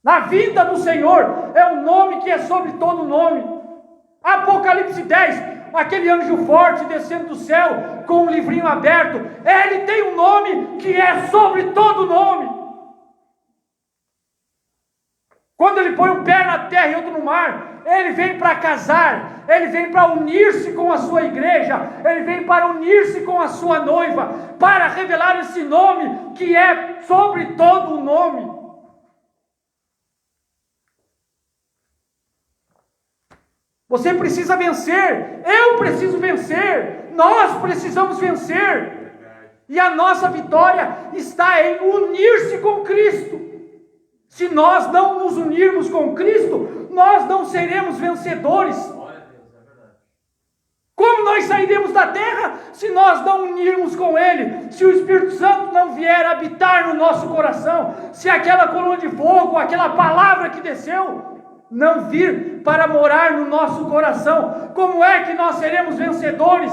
Na vida do Senhor é o nome que é sobre todo nome. Apocalipse 10, aquele anjo forte descendo do céu com um livrinho aberto, ele tem um nome que é sobre todo nome. Quando ele põe um pé na terra e outro no mar, ele vem para casar, ele vem para unir-se com a sua igreja, ele vem para unir-se com a sua noiva, para revelar esse nome que é sobre todo o nome. Você precisa vencer, eu preciso vencer, nós precisamos vencer. E a nossa vitória está em unir-se com Cristo. Se nós não nos unirmos com Cristo, nós não seremos vencedores. Como nós sairemos da terra se nós não unirmos com Ele? Se o Espírito Santo não vier habitar no nosso coração, se aquela coluna de fogo, aquela palavra que desceu, não vir para morar no nosso coração, como é que nós seremos vencedores?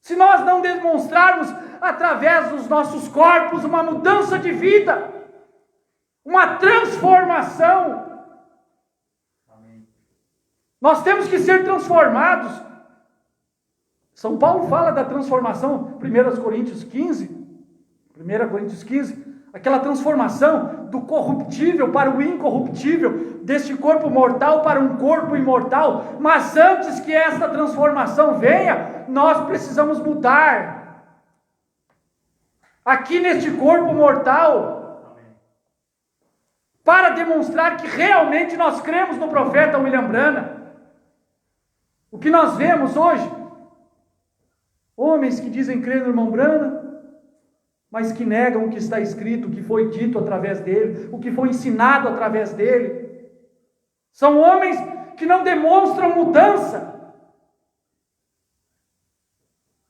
Se nós não demonstrarmos através dos nossos corpos uma mudança de vida, uma transformação. Amém. Nós temos que ser transformados. São Paulo fala da transformação, 1 Coríntios 15, aquela transformação do corruptível para o incorruptível, deste corpo mortal para um corpo imortal. Mas antes que esta transformação venha, nós precisamos mudar. Aqui neste corpo mortal, para demonstrar que realmente nós cremos no profeta William Branham. O que nós vemos hoje, homens que dizem crer no irmão Branham, mas que negam o que está escrito, o que foi dito através dele, o que foi ensinado através dele. São homens que não demonstram mudança.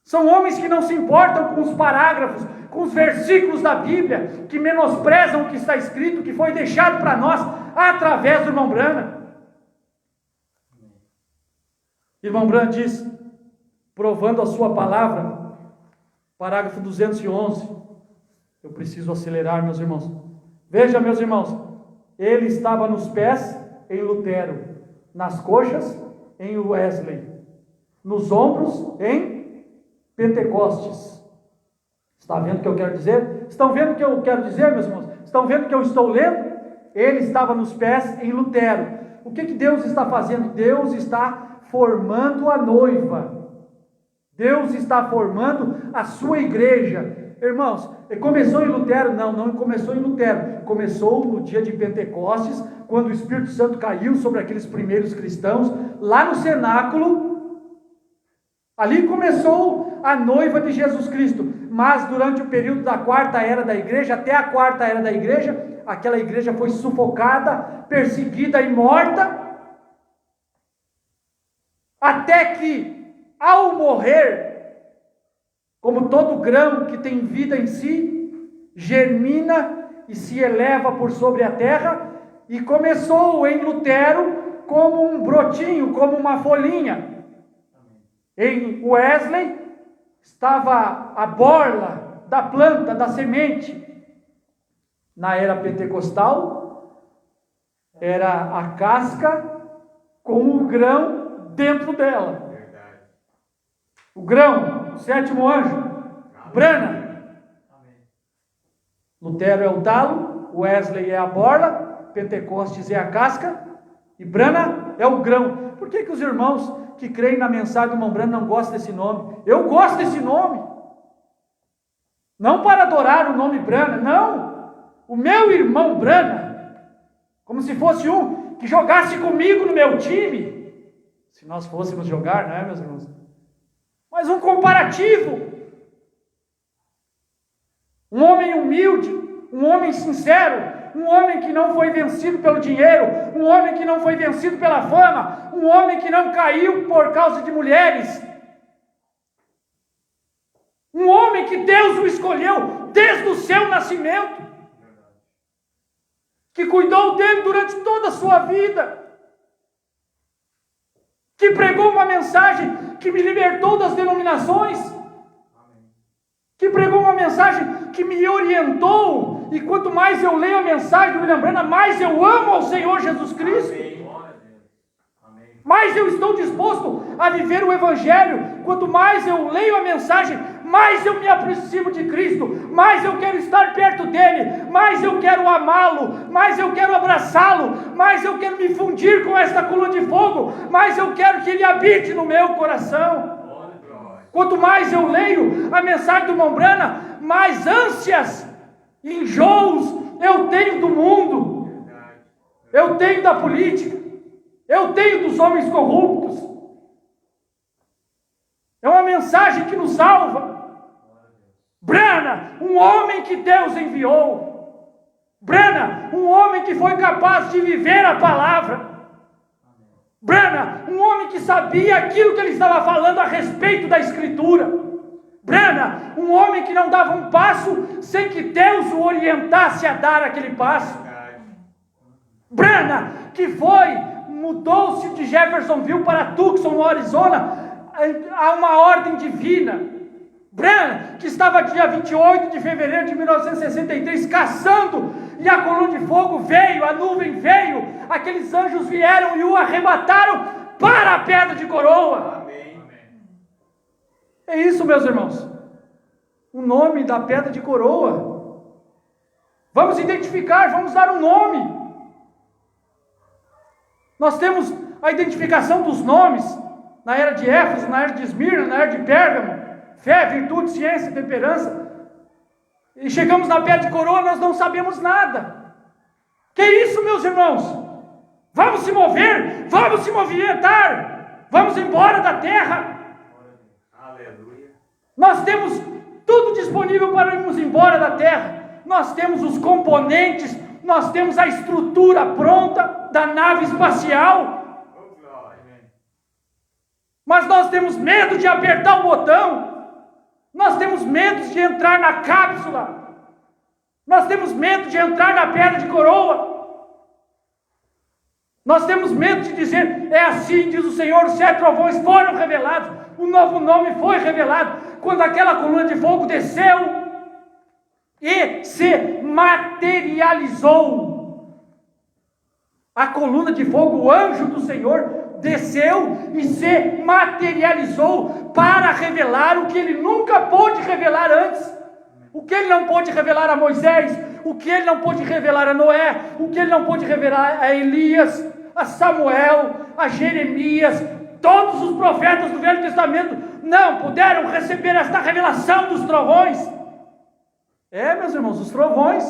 São homens que não se importam com os parágrafos, com os versículos da Bíblia, que menosprezam o que está escrito, o que foi deixado para nós através do irmão Branham. Irmão Branham diz, provando a sua palavra, parágrafo 211, eu preciso acelerar, meus irmãos. Veja, meus irmãos, ele estava nos pés em Lutero, nas coxas em Wesley, nos ombros em Pentecostes. Está vendo o que eu quero dizer? Estão vendo o que eu quero dizer, meus irmãos? Estão vendo o que eu estou lendo? Ele estava nos pés em Lutero. O que Deus está fazendo? Deus está formando a noiva. Deus está formando a sua igreja. Irmãos, começou em Lutero? Não começou em Lutero. Começou no dia de Pentecostes, quando o Espírito Santo caiu sobre aqueles primeiros cristãos, lá no cenáculo. Ali começou a noiva de Jesus Cristo. mas durante o período da quarta era da igreja, até a quarta era da igreja, aquela igreja foi sufocada, perseguida e morta, até que, ao morrer, como todo grão que tem vida em si, germina e se eleva por sobre a terra, e começou em Lutero como um brotinho, como uma folhinha. Em Wesley estava a borla da planta, da semente. Na era pentecostal, era a casca com o grão dentro dela. O grão, o sétimo anjo, Branham. Lutero é o talo, Wesley é a borla, Pentecostes é a casca e Branham é o grão. Por que os irmãos que creem na mensagem do irmão Branham não gostam desse nome? Eu gosto desse nome. Não para adorar o nome Branham, não. O meu irmão Branham, como se fosse um que jogasse comigo no meu time. Se nós fôssemos jogar, não é, meus irmãos? Mas um comparativo. Um homem humilde, um homem sincero, um homem que não foi vencido pelo dinheiro, um homem que não foi vencido pela fama, um homem que não caiu por causa de mulheres, um homem que Deus o escolheu desde o seu nascimento, que cuidou dele durante toda a sua vida, que pregou uma mensagem que me libertou das denominações, que pregou uma mensagem que me orientou, e quanto mais eu leio a mensagem do William Branham, mais eu amo ao Senhor Jesus Cristo, mais eu estou disposto a viver o Evangelho. Quanto mais eu leio a mensagem, mais eu me aproximo de Cristo, mais eu quero estar perto dele, mais eu quero amá-lo, mais eu quero abraçá-lo, mais eu quero me fundir com esta coluna de fogo, mais eu quero que ele habite no meu coração. Quanto mais eu leio a mensagem do irmão Branham, mais ânsias, enjoos eu tenho do mundo, eu tenho da política, eu tenho dos homens corruptos. É uma mensagem que nos salva. Branham, um homem que Deus enviou. Branham, um homem que foi capaz de viver a palavra. Branham, um homem que sabia aquilo que ele estava falando a respeito da Escritura. Branham, um homem que não dava um passo sem que Deus o orientasse a dar aquele passo. Branham, que mudou-se de Jeffersonville para Tucson, no Arizona, a uma ordem divina. Branham, que estava dia 28 de fevereiro de 1963 caçando, e a coluna de fogo veio, a nuvem veio, aqueles anjos vieram e o arrebataram para a pedra de coroa. Amém. É isso, meus irmãos, o nome da pedra de coroa. Vamos identificar, vamos dar um nome. Nós temos a identificação dos nomes na era de Éfeso, na era de Esmirna, na era de Pérgamo: fé, virtude, ciência, temperança. E chegamos na pedra de coroa, nós não sabemos nada. Que isso, meus irmãos? Vamos se mover, vamos se movimentar, vamos embora da terra. Aleluia. Nós temos tudo disponível para irmos embora da terra. Nós temos os componentes, nós temos a estrutura pronta da nave espacial. Mas nós temos medo de apertar o botão. Nós temos medo de entrar na cápsula. Nós temos medo de entrar na pedra de coroa. Nós temos medo de dizer: é assim diz o Senhor, os 7 trovões foram revelados, o novo nome foi revelado. Quando aquela coluna de fogo desceu e se materializou, a coluna de fogo, o anjo do Senhor, desceu e se materializou para revelar o que ele nunca pôde revelar antes. O que ele não pôde revelar a Moisés, o que ele não pôde revelar a Noé, o que ele não pôde revelar a Elias, a Samuel, a Jeremias. Todos os profetas do Velho Testamento não puderam receber esta revelação dos trovões. Meus irmãos, os trovões,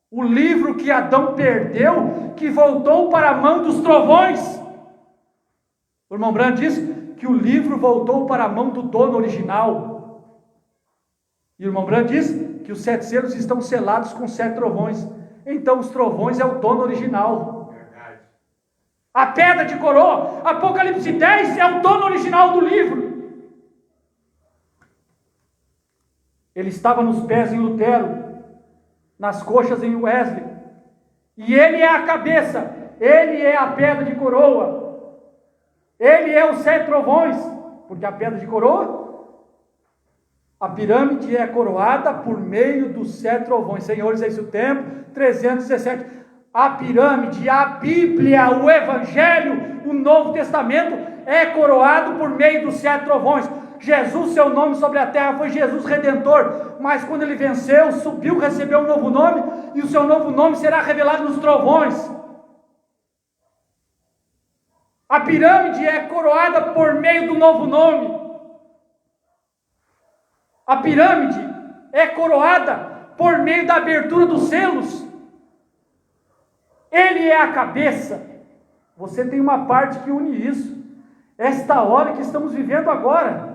o livro que Adão perdeu, que voltou para a mão dos trovões. O irmão Branham diz que o livro voltou para a mão do dono original. E o irmão Branham diz que os 7 selos estão selados com 7 trovões. Então os trovões é o dono original. Verdade. A pedra de coroa, Apocalipse 10, é o dono original do livro. Ele estava nos pés em Lutero, nas coxas em Wesley. E ele é a cabeça, ele é a pedra de coroa. Ele é os 7 trovões, porque a pedra de coroa, a pirâmide é coroada por meio dos 7 trovões. Senhores, é esse o tempo, 317. A pirâmide, a Bíblia, o Evangelho, o Novo Testamento é coroado por meio dos 7 trovões. Jesus, seu nome sobre a terra foi Jesus Redentor, mas quando ele venceu, subiu, recebeu um novo nome, e o seu novo nome será revelado nos trovões. A pirâmide é coroada por meio do novo nome. A pirâmide é coroada por meio da abertura dos selos. Ele é a cabeça. Você tem uma parte que une isso. Esta hora que estamos vivendo agora.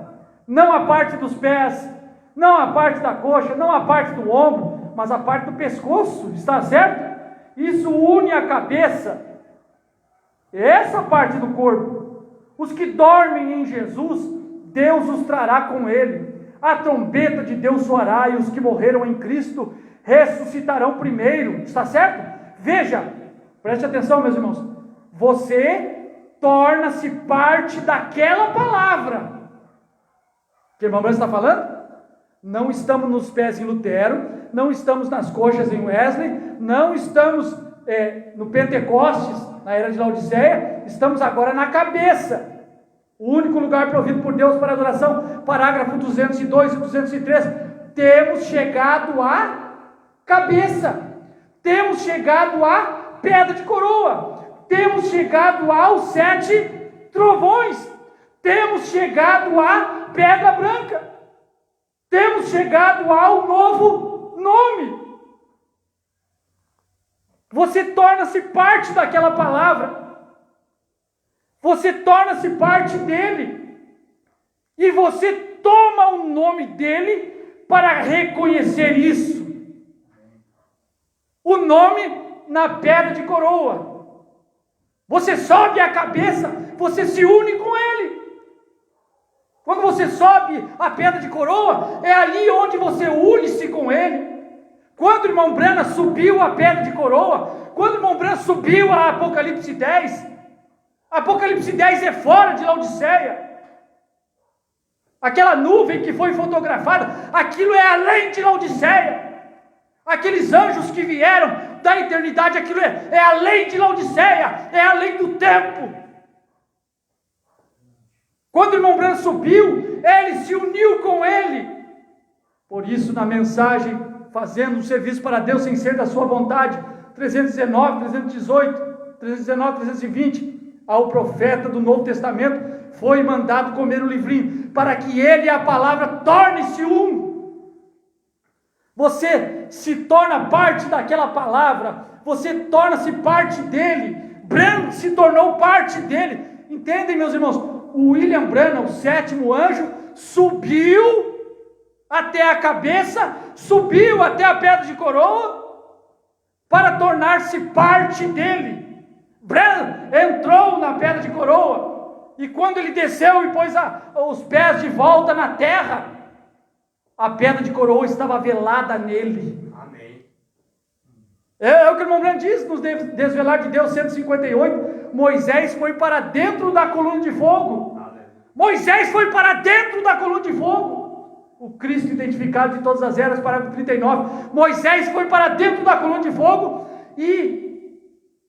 Não a parte dos pés, não a parte da coxa, não a parte do ombro, mas a parte do pescoço, está certo? Isso une a cabeça. Essa parte do corpo. Os que dormem em Jesus, Deus os trará com ele. A trombeta de Deus soará e os que morreram em Cristo ressuscitarão primeiro. Está certo? Veja, preste atenção, meus irmãos. Você torna-se parte daquela palavra. Que o irmão Branham está falando? Não estamos nos pés em Lutero, não estamos nas coxas em Wesley, não estamos no Pentecostes, na era de Laodiceia, estamos agora na cabeça. O único lugar provido por Deus para adoração, parágrafo 202 e 203, temos chegado à cabeça, temos chegado à pedra de coroa, temos chegado aos 7 trovões, temos chegado à pedra branca, temos chegado ao novo nome. Você torna-se parte daquela palavra. Você torna-se parte dele. E você toma o nome dele para reconhecer isso. O nome na pedra de coroa. Você sobe a cabeça, você se une com ele. Quando você sobe a pedra de coroa, é ali onde você une-se com ele. Quando o irmão Branham subiu a pedra de coroa, quando o irmão Branham subiu a Apocalipse 10, Apocalipse 10 é fora de Laodiceia. Aquela nuvem que foi fotografada, aquilo é além de Laodiceia. Aqueles anjos que vieram da eternidade, aquilo é além de Laodiceia, é além do tempo. Quando o irmão Branham subiu, ele se uniu com ele. Por isso, na mensagem, fazendo um serviço para Deus sem ser da sua vontade, 319, 318, 319, 320, ao profeta do Novo Testamento, foi mandado comer o livrinho, para que ele e a palavra tornem-se um. Você se torna parte daquela palavra, você torna-se parte dele, Branham se tornou parte dele. Entendem, meus irmãos? O William Branham, o 7º anjo, subiu até a cabeça, subiu até a pedra de coroa, para tornar-se parte dele. Branham entrou na pedra de coroa, e quando ele desceu e pôs os pés de volta na terra, a pedra de coroa estava velada nele. Amém. É o que o irmão Branham diz nos Desvelar de Deus 158, Moisés foi para dentro da coluna de fogo. Amém. Moisés foi para dentro da coluna de fogo. O Cristo identificado de todas as eras, parágrafo 39. Moisés foi para dentro da coluna de fogo e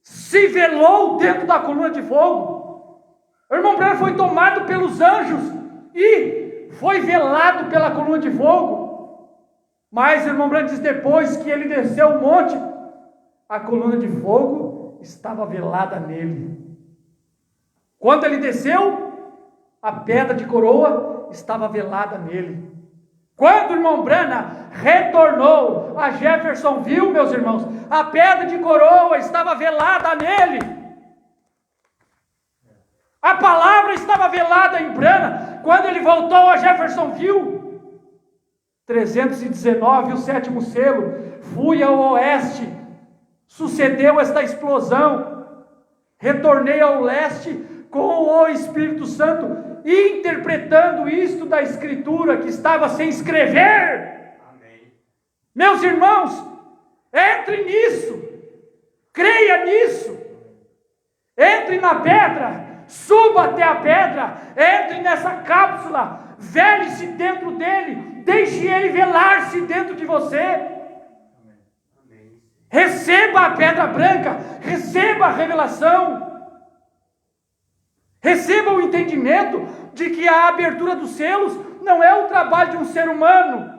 se velou dentro da coluna de fogo. O irmão Branham foi tomado pelos anjos e foi velado pela coluna de fogo. Mas o irmão Branham diz, depois que ele desceu o monte, a coluna de fogo estava velada nele. Quando ele desceu, a pedra de coroa estava velada nele. Quando o irmão Branham retornou a Jeffersonville, meus irmãos, a pedra de coroa estava velada nele. A palavra estava velada em Branham quando ele voltou a Jeffersonville. 319, o 7º selo. Fui ao oeste, sucedeu esta explosão. Retornei ao leste com o Espírito Santo, interpretando isto da Escritura que estava sem escrever. Amém. Meus irmãos, entre nisso, creia nisso, entre na pedra, suba até a pedra, entre nessa cápsula, vele-se dentro dele, deixe ele velar-se dentro de você. Amém. Receba a pedra branca, receba a revelação, receba o entendimento de que a abertura dos selos não é o trabalho de um ser humano.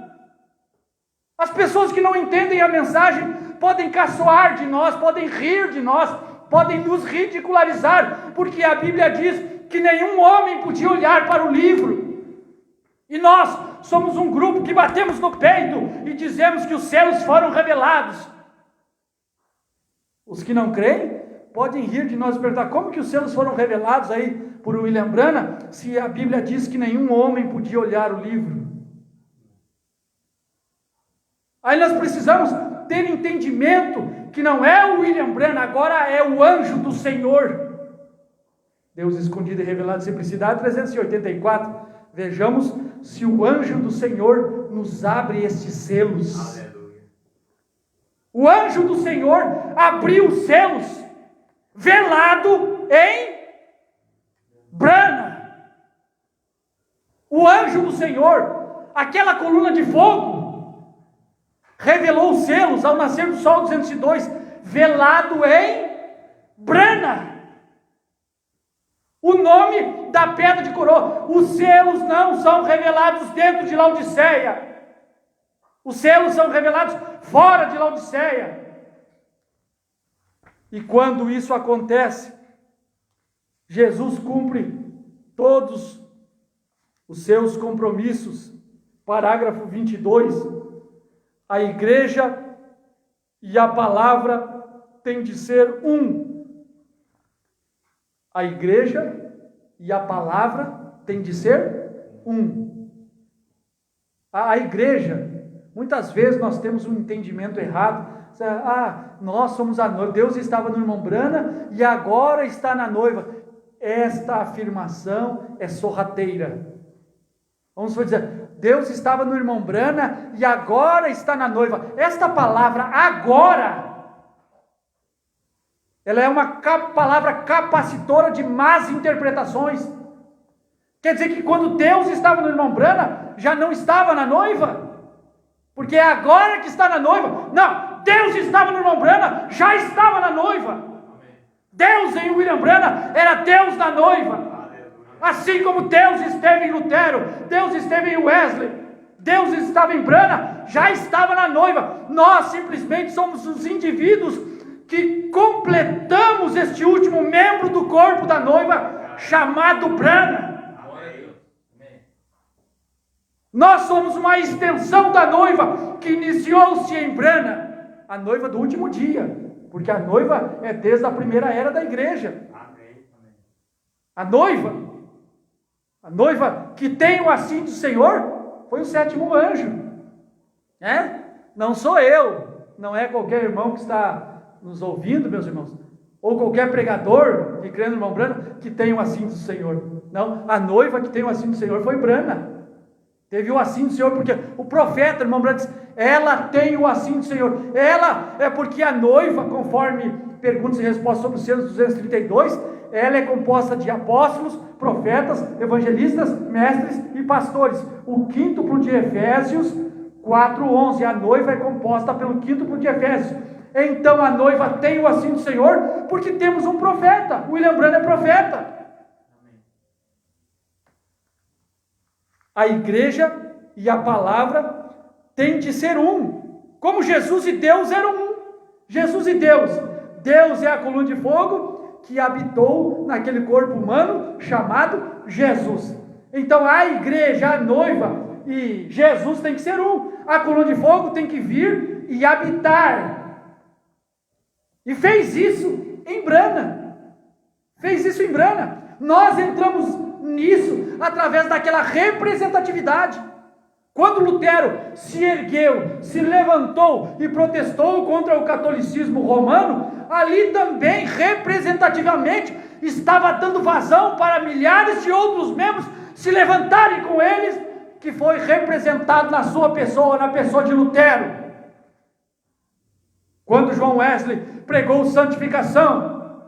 As pessoas que não entendem a mensagem podem caçoar de nós, podem rir de nós, podem nos ridicularizar, porque a Bíblia diz que nenhum homem podia olhar para o livro. E nós somos um grupo que batemos no peito e dizemos que os selos foram revelados. Os que não creem podem rir de nós e perguntar como que os selos foram revelados aí por William Branham, se a Bíblia diz que nenhum homem podia olhar o livro. Aí nós precisamos ter entendimento que não é o William Branham, agora é o anjo do Senhor. Deus escondido e revelado, simplicidade, 384. Vejamos se o anjo do Senhor nos abre estes selos. Aleluia. O anjo do Senhor abriu os selos, velado em Branham. O anjo do Senhor, aquela coluna de fogo, revelou os selos ao nascer do sol 202, velado em Branham. O nome da pedra de coroa. Os selos não são revelados dentro de Laodiceia. Os selos são revelados fora de Laodiceia. E quando isso acontece, Jesus cumpre todos os seus compromissos. Parágrafo 22. A igreja e a palavra têm de ser um. A igreja e a palavra têm de ser um. A igreja, muitas vezes nós temos um entendimento errado. Nós somos a noiva. Deus estava no irmão Branham e agora está na noiva. Esta afirmação é sorrateira. Vamos dizer, Deus estava no irmão Branham e agora está na noiva. Esta palavra agora, ela é uma palavra capacitora de más interpretações. Quer dizer que quando Deus estava no irmão Branham, já não estava na noiva? Porque é agora que está na noiva. Não, Deus estava no irmão Branham, já estava na noiva. Deus em William Branham era Deus na noiva. Assim como Deus esteve em Lutero, Deus esteve em Wesley, Deus estava em Branham, já estava na noiva. Nós simplesmente somos os indivíduos que completamos este último membro do corpo da noiva, chamado Branham. Nós somos uma extensão da noiva que iniciou-se em Branham, a noiva do último dia, porque a noiva é desde a primeira era da igreja. A noiva que tem o assim do Senhor foi o 7º anjo. Não sou eu, não é qualquer irmão que está nos ouvindo, meus irmãos, ou qualquer pregador que crê no irmão Branham que tem o assim do Senhor. Não, a noiva que tem o assim do Senhor foi Branham. Teve o assim do Senhor, porque o profeta, irmão Branham, disse, ela tem o assim do Senhor. Ela é porque a noiva, conforme perguntas e respostas sobre os selos 232, ela é composta de apóstolos, profetas, evangelistas, mestres e pastores. O quíntuplo de Efésios 4:11, a noiva é composta pelo quíntuplo de Efésios. Então a noiva tem o assim do Senhor, porque temos um profeta. William Branham é profeta. A igreja e a palavra têm de ser um. Como Jesus e Deus eram um. Jesus e Deus. Deus é a coluna de fogo que habitou naquele corpo humano chamado Jesus. Então a igreja, a noiva e Jesus tem que ser um. A coluna de fogo tem que vir e habitar. E fez isso em Branham. Fez isso em Branham. Nós entramos nisso através daquela representatividade. Quando Lutero se ergueu, se levantou e protestou contra o catolicismo romano, ali também, representativamente, estava dando vazão para milhares de outros membros se levantarem com eles, que foi representado na sua pessoa, na pessoa de Lutero. Quando John Wesley pregou santificação,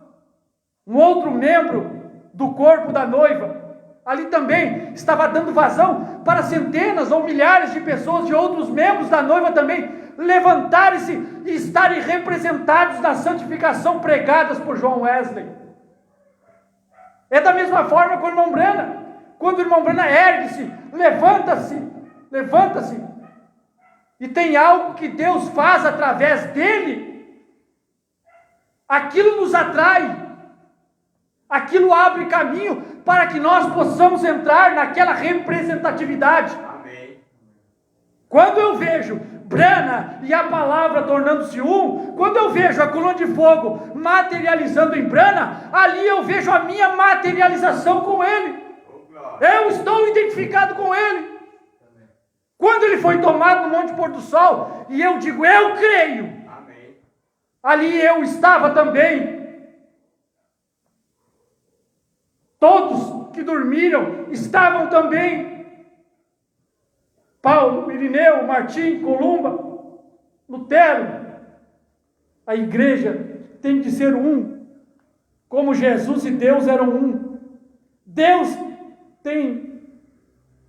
um outro membro do corpo da noiva, ali também estava dando vazão para centenas ou milhares de pessoas, de outros membros da noiva também, levantarem-se e estarem representados na santificação pregadas por John Wesley. É da mesma forma com o irmão Branham. Quando o irmão Branham ergue-se, levanta-se, e tem algo que Deus faz através dele, aquilo nos atrai, aquilo abre caminho para que nós possamos entrar naquela representatividade. Amém. Quando eu vejo Branham e a palavra tornando-se um, quando eu vejo a coluna de fogo materializando em Branham, ali eu vejo a minha materialização com ele. Eu estou identificado com ele. Quando ele foi tomado no Monte Pôr do Sol, e eu digo, eu creio. Amém. Ali eu estava também. Todos que dormiram estavam também. Paulo, Irineu, Martim, Columba, Lutero. A igreja tem de ser um, como Jesus e Deus eram um. Deus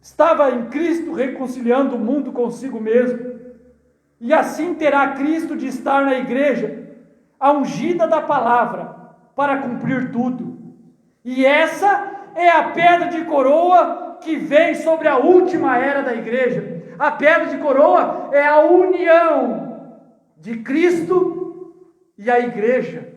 estava em Cristo reconciliando o mundo consigo mesmo. E assim terá Cristo de estar na igreja, a ungida da palavra, para cumprir tudo. E essa é a pedra de coroa que vem sobre a última era da igreja. A pedra de coroa é a união de Cristo e a igreja.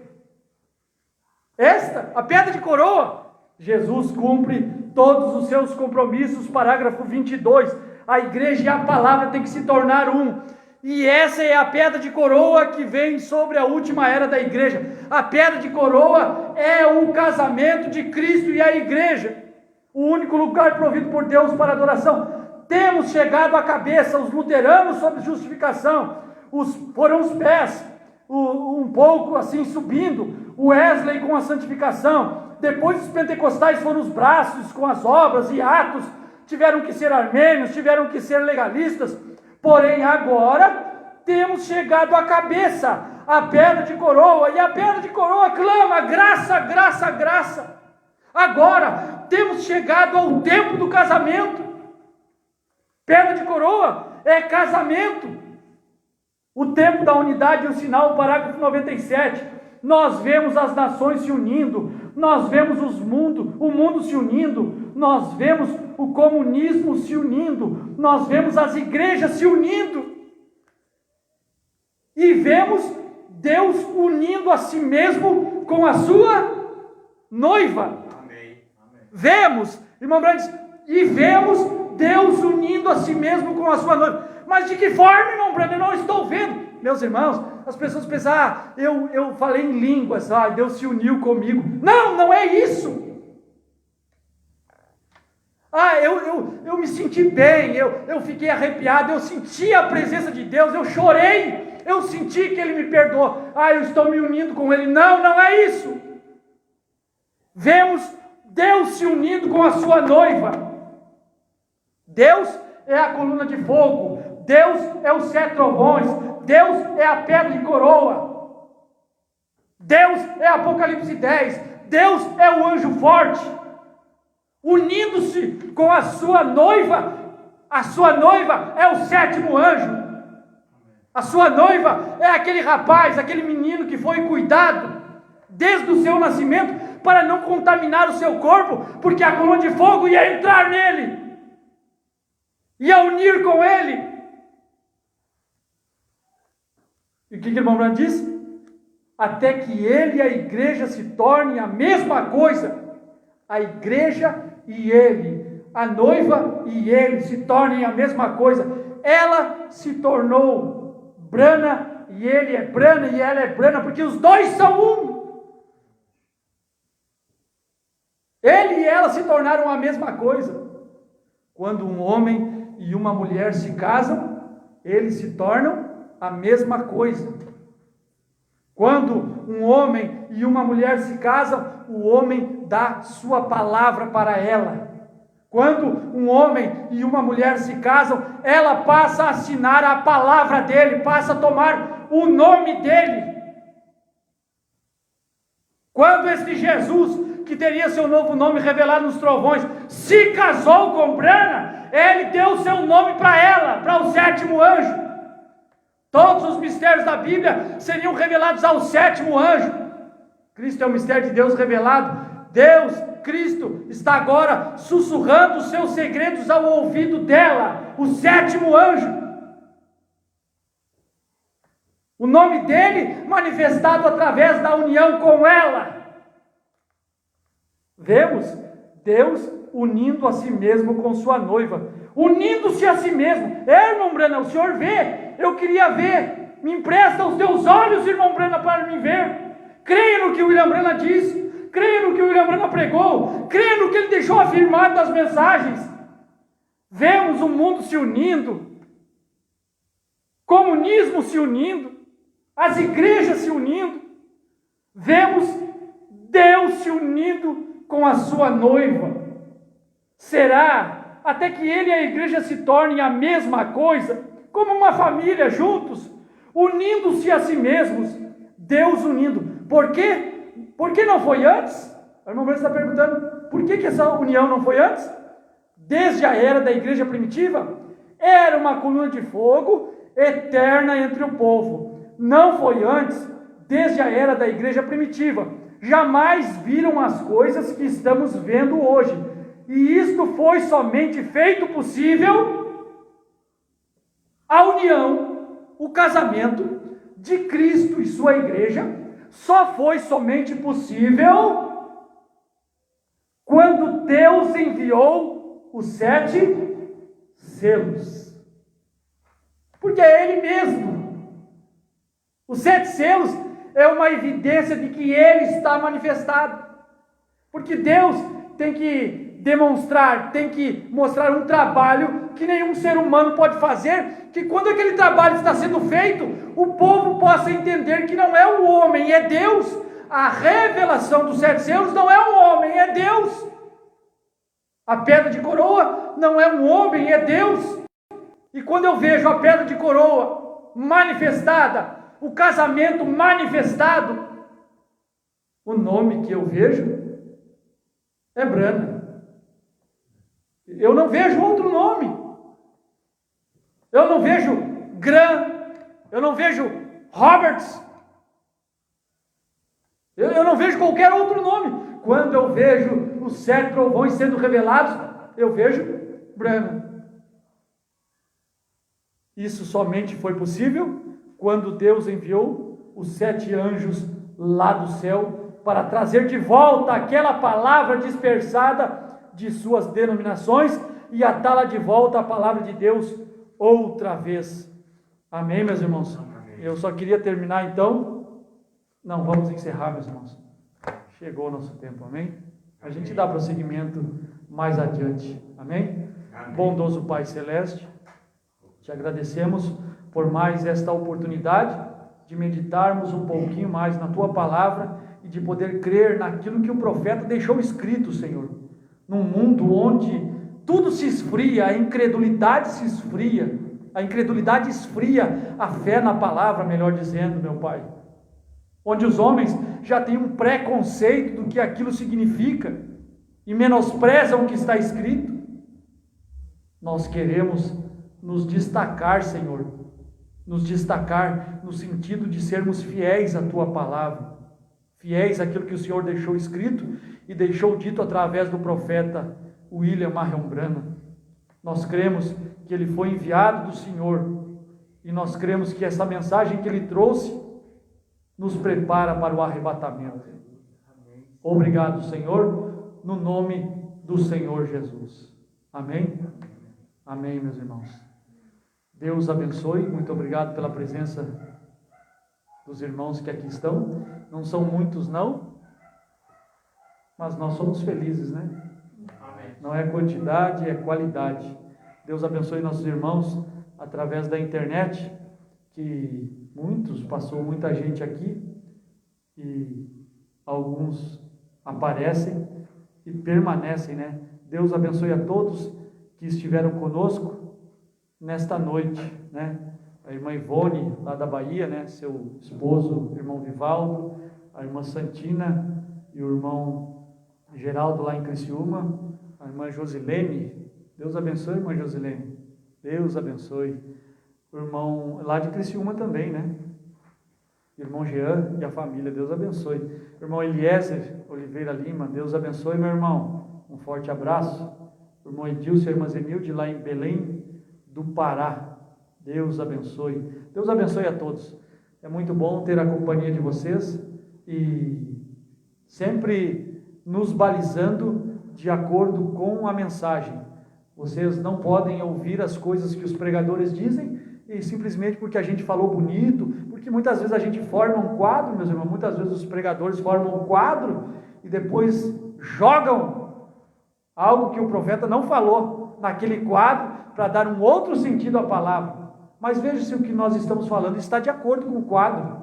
A pedra de coroa, Jesus cumpre todos os seus compromissos, parágrafo 22. A igreja e a palavra têm que se tornar um. E essa é a pedra de coroa que vem sobre a última era da igreja. A pedra de coroa é o casamento de Cristo e a igreja. O único lugar provido por Deus para adoração. Temos chegado à cabeça, os luteranos sobre justificação, foram os pés, um pouco assim subindo, o Wesley com a santificação. Depois os pentecostais foram os braços com as obras e atos, tiveram que ser armênios, tiveram que ser legalistas. Porém, agora temos chegado à cabeça, a pedra de coroa, e a pedra de coroa clama: graça, graça, graça. Agora temos chegado ao tempo do casamento. Pedra de coroa é casamento. O tempo da unidade e o sinal, parágrafo 97. Nós vemos as nações se unindo, nós vemos o mundo se unindo, nós vemos o comunismo se unindo, nós vemos as igrejas se unindo, e vemos Deus unindo a si mesmo com a sua noiva. Amém. Vemos, irmão Brandes, e vemos Deus unindo a si mesmo com a sua noiva. Mas de que forma, irmão Brandes? Eu não estou vendo. Meus irmãos, as pessoas pensam, eu falei em línguas, Deus se uniu comigo. Não, não é isso. Eu me senti bem, eu fiquei arrepiado, eu senti a presença de Deus, eu chorei, eu senti que Ele me perdoou. Eu estou me unindo com Ele. Não, não é isso. Vemos Deus se unindo com a sua noiva. Deus é a coluna de fogo, Deus é os 7 trovões, Deus é a pedra de coroa, Deus é Apocalipse 10, Deus é o anjo forte, unindo-se com a sua noiva é o 7º anjo, a sua noiva é aquele rapaz, aquele menino que foi cuidado desde o seu nascimento para não contaminar o seu corpo, porque a coluna de fogo ia entrar nele, ia unir com ele. E o que o irmão Branham diz? Até que ele e a igreja se tornem a mesma coisa. A igreja e ele, a noiva e ele se tornem a mesma coisa. Ela se tornou Branham e ele é Branham e ela é Branham, porque os dois são um. Ele e ela se tornaram a mesma coisa. Quando um homem e uma mulher se casam, eles se tornam a mesma coisa. Quando um homem e uma mulher se casam, o homem dá sua palavra para ela. Quando um homem e uma mulher se casam, ela passa a assinar a palavra dele, passa a tomar o nome dele. Quando este Jesus, que teria seu novo nome revelado nos trovões, se casou com Brana, ele deu seu nome para ela, para o sétimo anjo. Todos os mistérios da Bíblia seriam revelados ao sétimo anjo. Cristo é o mistério de Deus revelado. Deus, Cristo, está agora sussurrando os seus segredos ao ouvido dela, o sétimo anjo. O nome dele manifestado através da união com ela. Vemos Deus unindo a si mesmo com sua noiva, unindo-se a si mesmo. Irmão Brana, o senhor vê? Eu queria ver. Me empresta os teus olhos, irmão Brana, para me ver. Creia no que o William Brana disse. Creia no que o William Brana pregou. Creia no que ele deixou afirmado nas mensagens. Vemos o mundo se unindo. Comunismo se unindo. As igrejas se unindo. Vemos Deus se unindo com a sua noiva. Será até que ele e a igreja se tornem a mesma coisa, como uma família juntos, unindo-se a si mesmos, Deus unindo. Por quê? Por que não foi antes? O irmão Brana está perguntando, por que essa união não foi antes? Desde a era da igreja primitiva, era uma coluna de fogo eterna entre o povo. Não foi antes, desde a era da igreja primitiva. Jamais viram as coisas que estamos vendo hoje. E isto foi somente feito possível, a união, o casamento de Cristo e sua igreja, só foi somente possível quando Deus enviou os 7 selos. Porque é Ele mesmo. Os 7 selos é uma evidência de que Ele está manifestado. Porque Deus tem que demonstrar, tem que mostrar um trabalho que nenhum ser humano pode fazer, que quando aquele trabalho está sendo feito, o povo possa entender que não é o homem, é Deus. A revelação dos 7 selos não é um homem, é Deus. A pedra de coroa não é um homem, é Deus. E quando eu vejo a pedra de coroa manifestada, o casamento manifestado, o nome que eu vejo é Brana. Eu não vejo outro nome. Eu não vejo Graham. Eu não vejo Roberts. Eu não vejo qualquer outro nome. Quando eu vejo os 7 trovões sendo revelados, eu vejo Brana. Isso somente foi possível quando Deus enviou os 7 anjos lá do céu para trazer de volta aquela palavra dispersada de suas denominações e atá-la de volta à palavra de Deus outra vez. Amém, meus irmãos? Amém. Eu só queria terminar então. Não, vamos encerrar, meus irmãos. Chegou o nosso tempo, amém? A gente dá prosseguimento mais adiante, amém? Amém. Bondoso Pai Celeste, te agradecemos por mais esta oportunidade de meditarmos um pouquinho mais na Tua palavra e de poder crer naquilo que o profeta deixou escrito, Senhor. Num mundo onde tudo se esfria, a incredulidade se esfria, a incredulidade esfria a fé na palavra, melhor dizendo, meu Pai. Onde os homens já têm um preconceito do que aquilo significa e menosprezam o que está escrito. Nós queremos nos destacar, Senhor, nos destacar no sentido de sermos fiéis à Tua palavra, fiéis àquilo que o Senhor deixou escrito e deixou dito através do profeta William Marion Branham. Nós cremos que ele foi enviado do Senhor e nós cremos que essa mensagem que ele trouxe nos prepara para o arrebatamento. Obrigado, Senhor, no nome do Senhor Jesus. Amém? Amém, meus irmãos. Deus abençoe. Muito obrigado pela presença dos irmãos que aqui estão. Não são muitos, não, mas nós somos felizes, né? Amém. Não é quantidade, é qualidade. Deus abençoe nossos irmãos através da internet, que passou muita gente aqui, e alguns aparecem e permanecem, né? Deus abençoe a todos que estiveram conosco nesta noite, né? A irmã Ivone, lá da Bahia, né? Seu esposo, irmão Vivaldo, a irmã Santina e o irmão Geraldo lá em Criciúma, a irmã Josilene. Deus abençoe, irmã Josilene. Deus abençoe. O irmão lá de Criciúma também, né? Irmão Jean e a família, Deus abençoe. O irmão Eliezer Oliveira Lima, Deus abençoe, meu irmão. Um forte abraço. O irmão Edilson e a irmã Zenilde, lá em Belém do Pará. Deus abençoe. Deus abençoe a todos. É muito bom ter a companhia de vocês e sempre nos balizando de acordo com a mensagem. Vocês não podem ouvir as coisas que os pregadores dizem e simplesmente porque a gente falou bonito, porque muitas vezes a gente forma um quadro, meus irmãos, muitas vezes os pregadores formam um quadro e depois jogam algo que o profeta não falou naquele quadro para dar um outro sentido à palavra. Mas veja se o que nós estamos falando está de acordo com o quadro.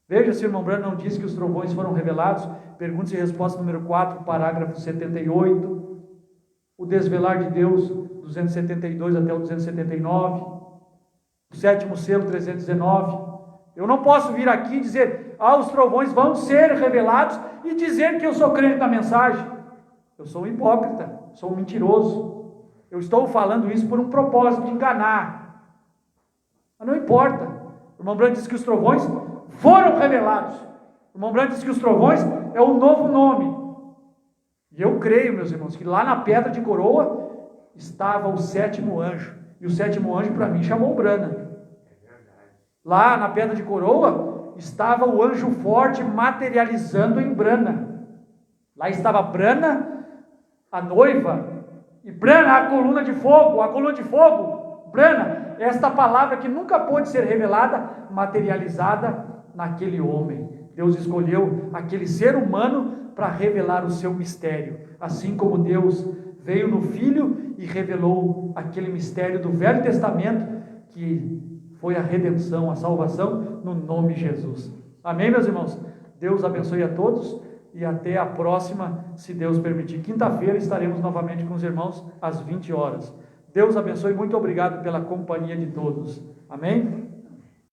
Veja se o irmão Branham não disse que os trovões foram revelados. Perguntas e resposta número 4, parágrafo 78. O desvelar de Deus, 272 até o 279. O sétimo selo, 319. Eu não posso vir aqui e dizer, os trovões vão ser revelados e dizer que eu sou crente na mensagem. Eu sou um hipócrita, sou um mentiroso. Eu estou falando isso por um propósito de enganar. Mas não importa. O irmão Branham disse que os trovões foram revelados. O irmão Branham disse que os trovões é um novo nome. E eu creio, meus irmãos, que lá na pedra de coroa estava o sétimo anjo. E o sétimo anjo, para mim, chamou Branham. Lá na pedra de coroa estava o anjo forte materializando em Branham. Lá estava Branham, a noiva, e Branham, a coluna de fogo, Branham, esta palavra que nunca pôde ser revelada, materializada naquele homem. Deus escolheu aquele ser humano para revelar o seu mistério, assim como Deus veio no Filho e revelou aquele mistério do Velho Testamento, que foi a redenção, a salvação, no nome de Jesus. Amém, meus irmãos? Deus abençoe a todos e até a próxima, se Deus permitir. Quinta-feira estaremos novamente com os irmãos às 20 horas. Deus abençoe, muito obrigado pela companhia de todos. Amém?